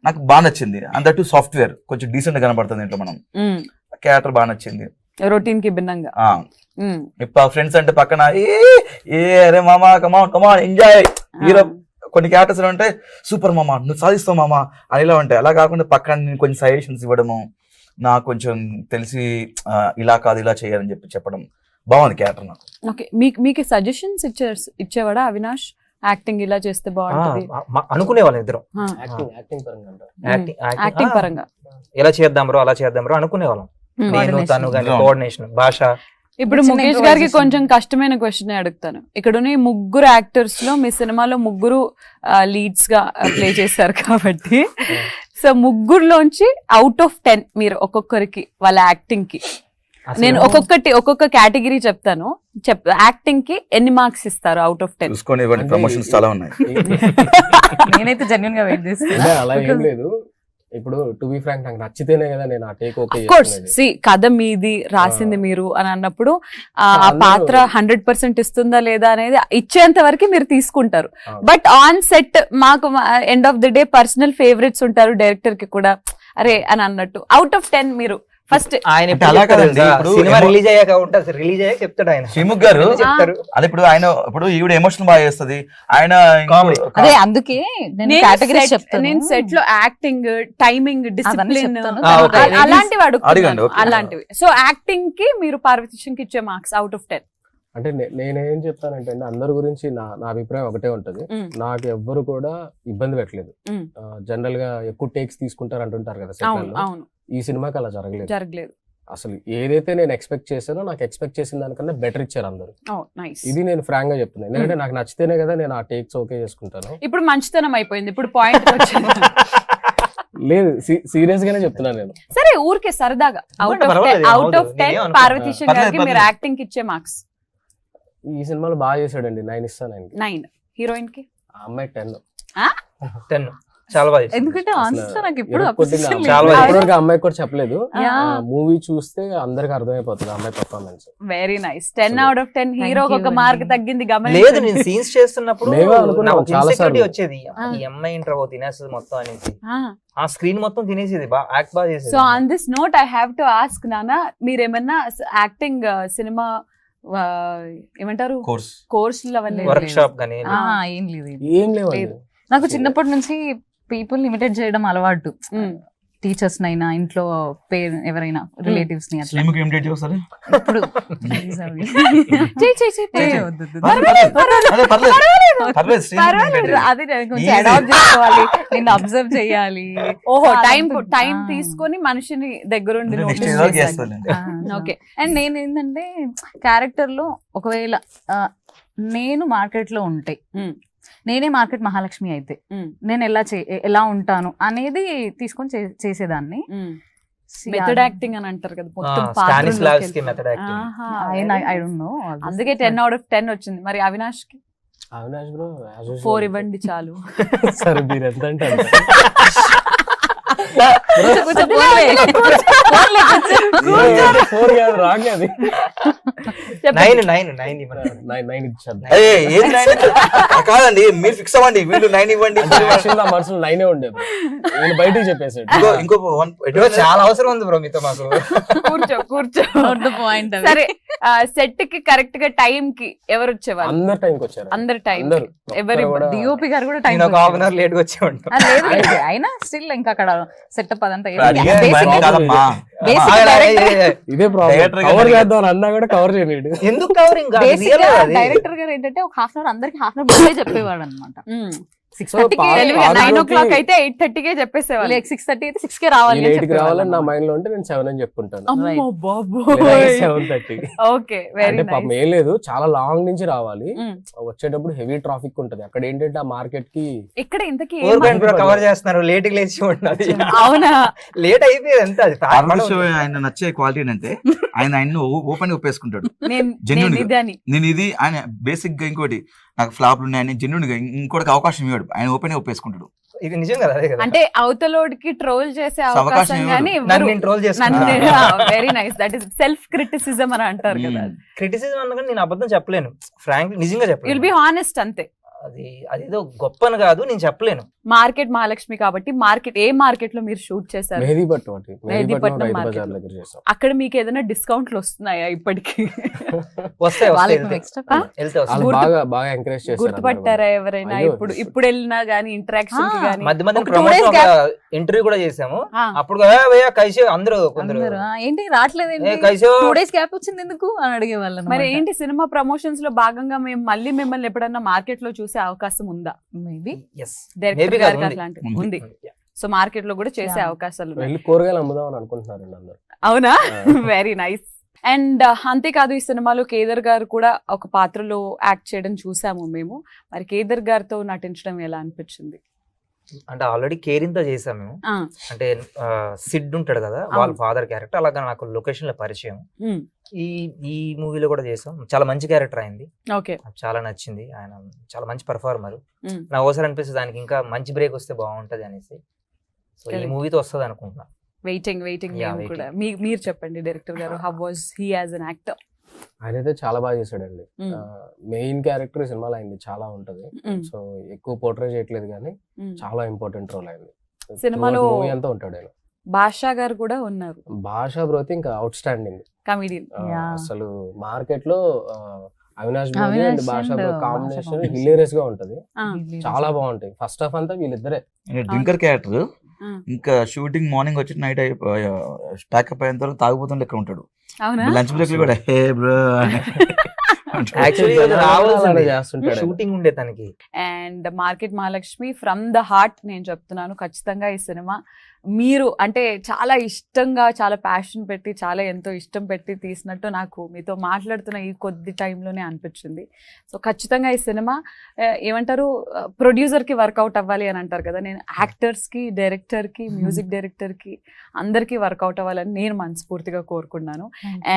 నాకు బాగా నచ్చింది. అందట్టు సాఫ్ట్వేర్ కొంచెం డీసెంట్ గా కనబడుతుంది ఇంట్లో. మనం క్యారెక్టర్ బాగా నచ్చింది, రొటీన్ కి భిన్నంగా. ఇప్పుడు ఫ్రెండ్స్ అంటే పక్కన ఏ అరే మామా కమాన్ ఎంజాయ్. హీరో కొన్ని క్యారెక్టర్స్ అంటే సూపర్ మామా నువ్వు సాధిస్తావు మామా అని ఇలా ఉంటాయి. అలా కాకుండా పక్కన నేను కొంచెం సజెషన్స్ ఇవ్వడము, నాకు కొంచెం తెలిసి ఇలా కాదు ఇలా చేయాలని చెప్పడం బాగుంది క్యారెక్టర్ నాకు. ఓకే, మీకు సజెషన్స్ ఇచ్చేవాడా అవినాష్? యాక్టింగ్ ఇలా చేస్తే బాగుంటుంది అనుకునే వాళ్ళం ఇద్దరం. యాక్టింగ్ పరంగా ఎలా చేద్దాం బ్రో అలా చేద్దాం బ్రో అనుకునే వాళ్ళం. నేను తను కానీ కోఆర్డినేషన్ భాష. ఇప్పుడు ముఖేష్ గారికి కొంచెం కష్టమైన క్వశ్చన్ అడుగుతాను. ఇక్కడ ఉన్న ముగ్గురు యాక్టర్స్ లో మీ సినిమాలో ముగ్గురు లీడ్స్ గా ప్లే చేశారు కాబట్టి, సో ముగ్గురులోంచి అవుట్ ఆఫ్ 10 మీరు ఒక్కొక్కరికి వాళ్ళ యాక్టింగ్ కి, నేను ఒక్కొక్క కేటగిరీ చెప్తాను, యాక్టింగ్ కి ఎన్ని మార్క్స్ ఇస్తారు అవుట్ ఆఫ్ 10? చూసుకొని ప్రమోషన్స్ చాలా ఉన్నాయి. నేనైతే జెన్యూన్ గా వెయిట్ చేస్తాను. అలా ఏం లేదు, ఇప్పుడు టు బి ఫ్రాంక్ నాకు నచ్చితేనే కదా నేను ఆ టేక్ ఓకే చేస్తున్నది. కథ మీది, రాసింది మీరు అని అన్నప్పుడు ఆ పాత్ర 100% ఇస్తుందా లేదా అనేది ఇచ్చేంత వరకు మీరు తీసుకుంటారు. బట్ ఆన్ సెట్ మాకు end of the day personal favourites ఉంటారు డైరెక్టర్ కి కూడా, అరే అని అన్నట్టు అవుట్ ఆఫ్ 10 మీరు ఫస్ట్ ఆయన అలా కదండి, ఇప్పుడు సినిమా రిలీజ్ అయ్యాక ఉంటుంది, రిలీజ్ అయ్యాక చెప్తాడు ఆయన. శ్రీముఖ్ గారు చెప్తారు అది. ఇప్పుడు ఆయన ఇప్పుడు ఈవిడ ఎమోషన్ బాగా చేస్తుంది, ఆయన అదే అందుకే నేను సెట్ లో యాక్టింగ్, టైమింగ్, డిసిప్లిన్ అలాంటివి. సో యాక్టింగ్ కి మీరు పార్వతీశం కి ఇచ్చే మార్క్స్ అవుట్ ఆఫ్ 10? అంటే నేనేం చెప్తానంటే అందరి గురించి నా అభిప్రాయం ఒకటే ఉంటది. నాకు ఎవ్వరు కూడా ఇబ్బంది పెట్టలేదు. జనరల్ గా ఎక్కువ టేక్స్ తీసుకుంటారు అంటుంటారు కదా సెట్ లో, ఈ సినిమాకి అలా జరగలేదు. అసలు ఏదైతే నేను ఎక్స్పెక్ట్ చేశానో నాకు ఎక్స్పెక్ట్ చేసిన దానికన్నా బెటర్ ఇచ్చారు అందరూ. ఇది నేను ఫ్రాంక్ గా చెప్తున్నాను, ఎందుకంటే నాకు నచ్చితేనే కదా నేను ఆ టేక్స్ ఓకే చేసుకుంటాను. ఇప్పుడు మంచితనం అయిపోయింది, ఇప్పుడు పాయింట్ లేదు సీరియస్ గానే చెప్తున్నాను నేను. సరే ఊరికే సరదాగా అవుట్ ఆఫ్ 10 పార్వతీశం గారికి మీరు యాక్టింగ్ కి ఇచ్చే మార్క్స్? ఈ సినిమాలో బాగా చేశాడండి, 9 ఇస్తాను. 9. హీరోయిన్ కి? ఆ అమ్మాయి 10. చాలా బాగా. ఎందుకంటే అమ్మాయి కూడా చెప్పలేదు, మూవీ చూస్తే అందరికి అర్థమైపోతుంది అమ్మాయి performance. Very nice. 10 out of 10. Hero ఒక మార్క్ తగ్గింది లేదు, నేను సీన్స్ చేస్తున్నప్పుడు వచ్చేది ఈ అమ్మాయి ఇంటర్వ్యూ తినేస్తుంది మొత్తం అనేసి, ఆ స్క్రీన్ మొత్తం తినేసేది, యాక్ట్ బాగా చేసేది. So on this note I have to ask నానా, మీరేమన్నా యాక్టింగ్ సినిమా ఏమంటారు కోర్సులు అవన్నీ వర్క్ షాప్ గానీ ఏం లేవు? నాకు చిన్నప్పటి నుంచి పీపుల్ ఇమిటేట్ చేయడం అలవాటు, టీచర్స్ నైనా ఇంట్లో ఎవరైనా రిలేటివ్స్ ని అట్లా. ఇప్పుడు అది కొంచెం అడాప్ట్ చేసుకోవాలి, నేను అబ్జర్వ్ చేయాలి. ఓహో, టైం తీసుకొని మనిషిని దగ్గరుండి ఓకే. అండ్ నేను ఏంటంటే క్యారెక్టర్ లో ఒకవేళ నేను మార్కెట్ లో ఉంటే, నేనే మార్కెట్ మహాలక్ష్మి అయితే నేను ఎలా ఉంటాను అనేది తీసుకొని చేసేదాన్ని. మెథడ్ యాక్టింగ్ అని అంటారు కదా, అందుకే 10 out of 10 వచ్చింది. మరి అవినాష్ కి? అవినాష్ బ్రో 4 ఇవ్వండి చాలు. సరే మీరు ఎంత అంటే కాదండి, మీరు ఫిక్స్ అవ్వండి, వీళ్ళు 9 ఇవ్వండి. మనసులో 9 ఉండేది, నేను బయటకు చెప్పేసాడు. ఇంకో చాలా అవసరం ఉంది బ్రో మీతో మాకు. కూర్చో. సరే, సెట్ కి కరెక్ట్ గా టైం కి ఎవరు వచ్చేవారు? అందరు టైంకి వచ్చారు. అందరు టైం. ఎవరు? డిఓపి గారు కూడా time. Half an hour late గా వచ్చేవాడు. అయినా స్టిల్ ఇంకా అక్కడ సెటప్ అదంతా ఇదే ప్రాబ్లం. కవర్ చేద్దాం అన్నా కూడా కవర్ చేయలేడు. ఎందుకు కవరింగ్? డైరెక్టర్ గారు ఏంటంటే ఒక హాఫ్ అన్ అవర్ అందరికి హాఫ్ అన్ అవర్ ముందే చెప్పేవాడు అనమాట. సిక్స్ So, థర్టీకి పార్క్ 9 అయితే 8:30కే చెప్పేసేవాళ్ళు. 6:30 అయితే 6కే రావాలి అని 8కి రావాలని నా చెప్పేవాళ్ళం. మైండ్ లో ఉంటే నేను 7 అని చెప్పుకుంటాను. అమ్మో బాబోయ్. 7:30. ఓకే, వెరీ అంటే పాపం నైస్. ఏం లేదు, చాలా లాంగ్ నుంచి రావాలి. వచ్చేటప్పుడు హెవీ ట్రాఫిక్ ఉంటది. అక్కడ ఏంటంటే ఆ మార్కెట్ కి ఇక్కడ ఇంతకీ 4 ఏం గంటలు కవర్ చేస్తున్నారు, లేట్ కి లేచి ఉండాలి. అవునా? లేట్ అయిపోయేది ఎంత అది హారర్ షో ఆయన నచ్చే క్వాలిటీ ఏంటంటే ఆయన ఓపెన్ ఒప్పేసుకుంటాడు. నేను Genuine గా. ఇది అని. నేను ఇది ఆయన బేసిక్ గా ఇంకోటి నాకు ఫ్లాప్లు ఉన్నాయని జెన్యున్ గా ఇంకోటికి అవకాశం ఇవ్వడు, ఆయన ఓపెన్ ఒప్పేసుకుంటాడు. ఇది నిజం కదా, అదే కదా. అంటే అవతలోడికి ట్రోల్ చేసే అవకాశం అవకాశం ఇవ్వరు. గానీ నన్ను నేను ట్రోల్ చేస్తున్నా. Very nice. That is self criticism అని అంటారు కదా. క్రిటిసిజం అన్నగా నేను అబద్ధం చెప్పలేను, ఫ్రాంక్ నిజంగా విల్ చెప్పలేను. బి హానెస్ట్ అంతే. అది అదేదో గొప్పని కాదు, నేను చెప్పలేను. మార్కెట్ మహాలక్ష్మి కాబట్టి ఏ మార్కెట్ లో మీరు షూట్ చేశారు? మెహదీపట్నం ఒకటి, మెహదీపట్నం రైతు market బజార్ లో. దగ్గర చేసాం. అక్కడ మీకు ఏదైనా డిస్కౌంట్లు వస్తున్నాయా ఇప్పటికి? వస్తాయి వాళ్ళకి వెళ్తే extra వెళ్తే వస్తాయి. వాళ్ళు గుర్తు- బాగా ఎంకరేజ్ చేశారు. గుర్తుపట్టారా ఎవరైనా? అయ్యో, ఇప్పుడు వెళ్ళినా గానీ ఇంటరాక్షన్ కి గానీ? మధ్య మధ్య ఒక 2 ప్రమోషన్ days ఒక ఇంటర్వ్యూ కూడా చేసాము. ఆ, అప్పుడు భయ్యా కైసే అందరూ కొందరు అందరూ, ఏంటి రావట్లేదు, ఏ కైసో 2 days గ్యాప్ వచ్చింది ఎందుకు అని అడిగేవాళ్ళం. మరి ఏంటి సినిమా ప్రమోషన్స్ లో భాగంగా మేము మళ్ళీ మిమ్మల్ని ఎప్పుడన్నా మార్కెట్ లో చూసే అవకాశం ఉందా? మేబీ ఎస్ డైరెక్టర్ Maybe గారికి కాదు, అట్లాంటిది ఉంది. ఉంది. సో మార్కెట్ లో కూడా చేసే Yeah. అవకాశాలు ఉన్నాయి. వెళ్ళి కూరగాయలు అమ్ముదాం అని అనుకుంటున్నారండి అందరు. అవునా? Very nice. అండ్ అంతేకాదు, ఈ సినిమాలో కేదర్ గారు కూడా ఒక పాత్రలో యాక్ట్ చేయడం చూసాము మేము. మరి కేదర్ గారితో నటించడం ఎలా అనిపించింది? అంటే ఆల్రెడీ కేరింత చేసాం మేము. ఆ, అంటే సిడ్ ఉంటాడు కదా, అవును. వాళ్ళ ఫాదర్ క్యారెక్టర్, అలాగా నాకు లొకేషన్ లో పరిచయం. ఉమ్, ఈ ఈ మూవీలో కూడా చేసాం. చాలా మంచి క్యారెక్టర్ అయింది, ఓకే. నాకు చాలా నచ్చింది. ఆయన చాలా మంచి పర్ఫార్మర్. ఉమ్, నాకు ఒకసారి అనిపిస్తుంది దానికి ఇంకా మంచి బ్రేక్ వస్తే బాగుంటది అనేసి. సో ఈ Correct. మూవీతో వస్తుంది అనుకుంటున్నా. వెయిటింగ్ Yeah, మేము కూడా. మీరు చెప్పండి డైరెక్టర్ గారు, how was he as an actor? ఆయన అయితే చాలా బాగా చేశాడండి. మెయిన్ క్యారెక్టర్ సినిమాలో అయింది చాలా ఉంటది. సో ఎక్కువ పోర్ట్రే చేయట్లేదు కానీ చాలా ఇంపార్టెంట్ రోల్ అయింది. సినిమాలో మూవీ అంతా ఉంటాడు ఆయన. బాషా గారు కూడా ఉన్నారు, భాషా బ్రోతి ఇంకా అవుట్ స్టాండింగ్. కమిడియన్. Yeah. అసలు మార్కెట్ లో అవినాష్ బ్రోతి అవినాష్ అండ్ భాషా and బ్రో భాషా కాంబినేషన్ combination. హిలేరియస్ గా ఉంటది. చాలా బాగుంటాయి. ఫస్ట్ హాఫ్ అంతా వీళ్ళిద్దరే. డ్రింకర్ క్యారెక్టర్ ఇంకా షూటింగ్ మార్నింగ్ వచ్చి నైట్ ప్యాకప్ అయిన తర్వాత తాగిపోతున్న లెక్క ఉంటాడు. అవునా? లంచ్ బ్రేక్ లో కూడా హే బ్రో యాక్చువల్లీ అలానే చేస్తుంటాడు ఆయన. షూటింగ్ ఉండే తనకి. And market Mahalakshmi from the heart నేను చెప్తున్నాను, ఖచ్చితంగా ఈ సినిమా మీరు అంటే చాలా ఇష్టంగా, చాలా ప్యాషన్ పెట్టి, చాలా ఎంతో ఇష్టం పెట్టి తీసినట్టు నాకు మీతో మాట్లాడుతున్న ఈ కొద్ది టైంలోనే అనిపించింది. సో ఖచ్చితంగా ఈ సినిమా ఏమంటారు, ప్రొడ్యూసర్కి వర్కౌట్ అవ్వాలి అని అంటారు కదా. నేను యాక్టర్స్కి, డైరెక్టర్కి, మ్యూజిక్ డైరెక్టర్కి అందరికీ వర్కౌట్ అవ్వాలని నేను మనస్ఫూర్తిగా కోరుకున్నాను.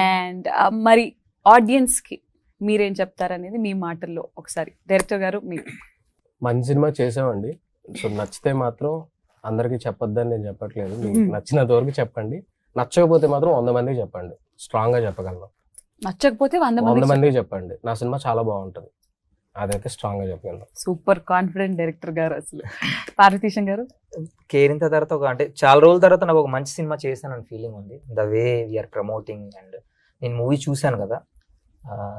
అండ్ మరి ఆడియన్స్కి మీరేం చెప్తారనేది మీ మాటల్లో ఒకసారి డైరెక్టర్ గారు మీరు. మంచి సినిమా చేసామండి. సో నచ్చితే మాత్రం అందరికి చెప్పొద్దని నేను చెప్పట్లేదు. మీకు నచ్చినంత వరకు చెప్పండి. నచ్చకపోతే మాత్రం 100 మందికి చెప్పండి. స్ట్రాంగ్ గా చెప్పగలను. నచ్చకపోతే 100 100 మంది. మందికి చెప్పండి నా సినిమా చాలా బాగుంటది, అదైతే స్ట్రాంగ్ గా చెప్పగలను. సూపర్ కాన్ఫిడెంట్ డైరెక్టర్ గారు అసలు. పార్వతీశం గారు? కేరింత తర్వాత అంటే చాలా రోజుల తర్వాత నాకు ఒక మంచి సినిమా చేశానని ఫీలింగ్ ఉంది. The way we are promoting. And నేను మూవీ చూశాను కదా,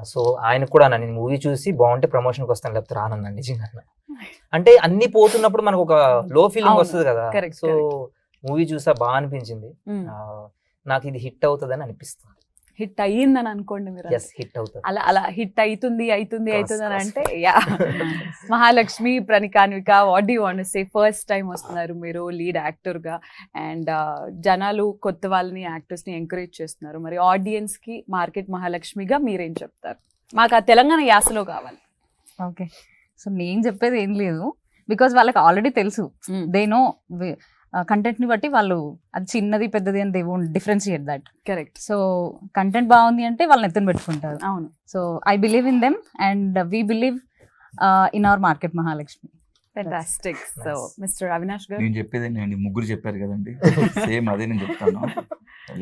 సో ఆయనకు కూడా నేను మూవీ చూసి బాగుంటే ప్రమోషన్కి వస్తాను, లేకపోతే రానన్నా నిజంగా. అంటే అన్ని పోతున్నప్పుడు మనకు ఒక లో ఫీలింగ్ అవును, వస్తుంది కదా. correct, so correct. మూవీ చూసా బాగా అనిపించింది. నాకు ఇది హిట్ అవుతుందని అనిపిస్తుంది. హిట్ అయ్యిందని అనుకోండి మీరు. ఎస్, హిట్ అవుతుంది. అలా హిట్ అవుతుంది Cross. అని అంటే yeah. Mahalakshmi, ప్రణికాన్విక, what do want to say? First time వస్తున్నారు మీరు లీడ్ యాక్టర్ గా, అండ్ జనాలు కొత్త వాళ్ళని, యాక్టర్స్ ని ఎంకరేజ్ చేస్తున్నారు. మరి ఆడియన్స్ కి మార్కెట్ మహాలక్ష్మిగా మీరేం చెప్తారు? మాకు ఆ తెలంగాణ యాసలో కావాలి. ఓకే, సో నేను చెప్పేది ఏం లేదు, బికాజ్ వాళ్ళకి ఆల్రెడీ తెలుసు. దే నో కంటెంట్ ని బట్టి వాళ్ళు అది చిన్నది పెద్దది అని they won't differentiate that. Correct. So content బాగుంది అంటే వాళ్ళని ఎత్తున పెట్టుకుంటారు. అవును. So I believe in them and we believe in our market Mahalakshmi. Fantastic. So mister Avinash గారు? నేను చెప్పేది నేను ముగ్గురు చెప్పారు కదండి, సేమ్ అదే నేను చెప్తాను.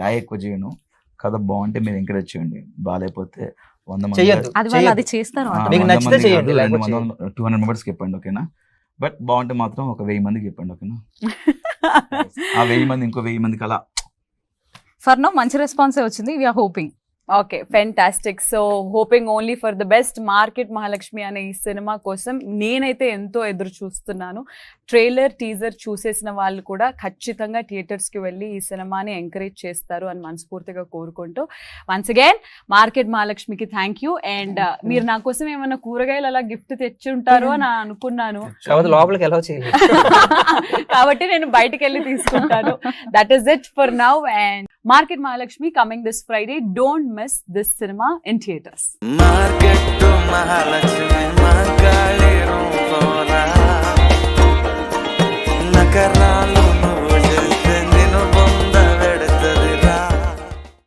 లాగ్ ఎక్కువ చేయను, కథ బాగుంటే మీరు ఎంకరేజ్ చేయండి, బాగాలేకపోతే 100 మంది చెయ్యొద్దు. అది వాళ్ళు అది చేస్తారు. మీకు నచ్చితే చేయండి, లేకపోతే 200 మెంబర్స్కి చెప్పండి, ఓకేనా? బట్ బాగుంటే మాత్రం ఒక 1000 మందికి చెప్పండి, ఓకేనా? ఆ 1000 మంది ఇంకో 1000 మందికి అలా. ఫర్ నో మంచి రెస్పాన్సే వచ్చింది. We are hoping okay fantastic. So hoping only for the best. Market Mahalakshmi అనే ఈ సినిమా కోసం నేనైతే ఎంతో ఎదురు చూస్తున్నాను. ట్రైలర్ టీజర్ చూసేసిన వాళ్ళు కూడా ఖచ్చితంగా థియేటర్స్కి వెళ్ళి ఈ సినిమాని ఎంకరేజ్ చేస్తారు అని మనస్ఫూర్తిగా కోరుకుంటూ వన్స్ అగైన్ మార్కెట్ మహాలక్ష్మికి థ్యాంక్ యూ. అండ్ మీరు నా కోసం ఏమైనా కూరగాయలు అలా గిఫ్ట్ తెచ్చి ఉంటారు అని అనుకున్నాను, లోపలికి ఎలా చేయాలి కాబట్టి నేను బయటకు వెళ్ళి తీసుకుంటాను. That is it for now. And market Mahalakshmi coming this Friday. Don't miss this cinema in theaters. Market Mahalakshmi Mahakali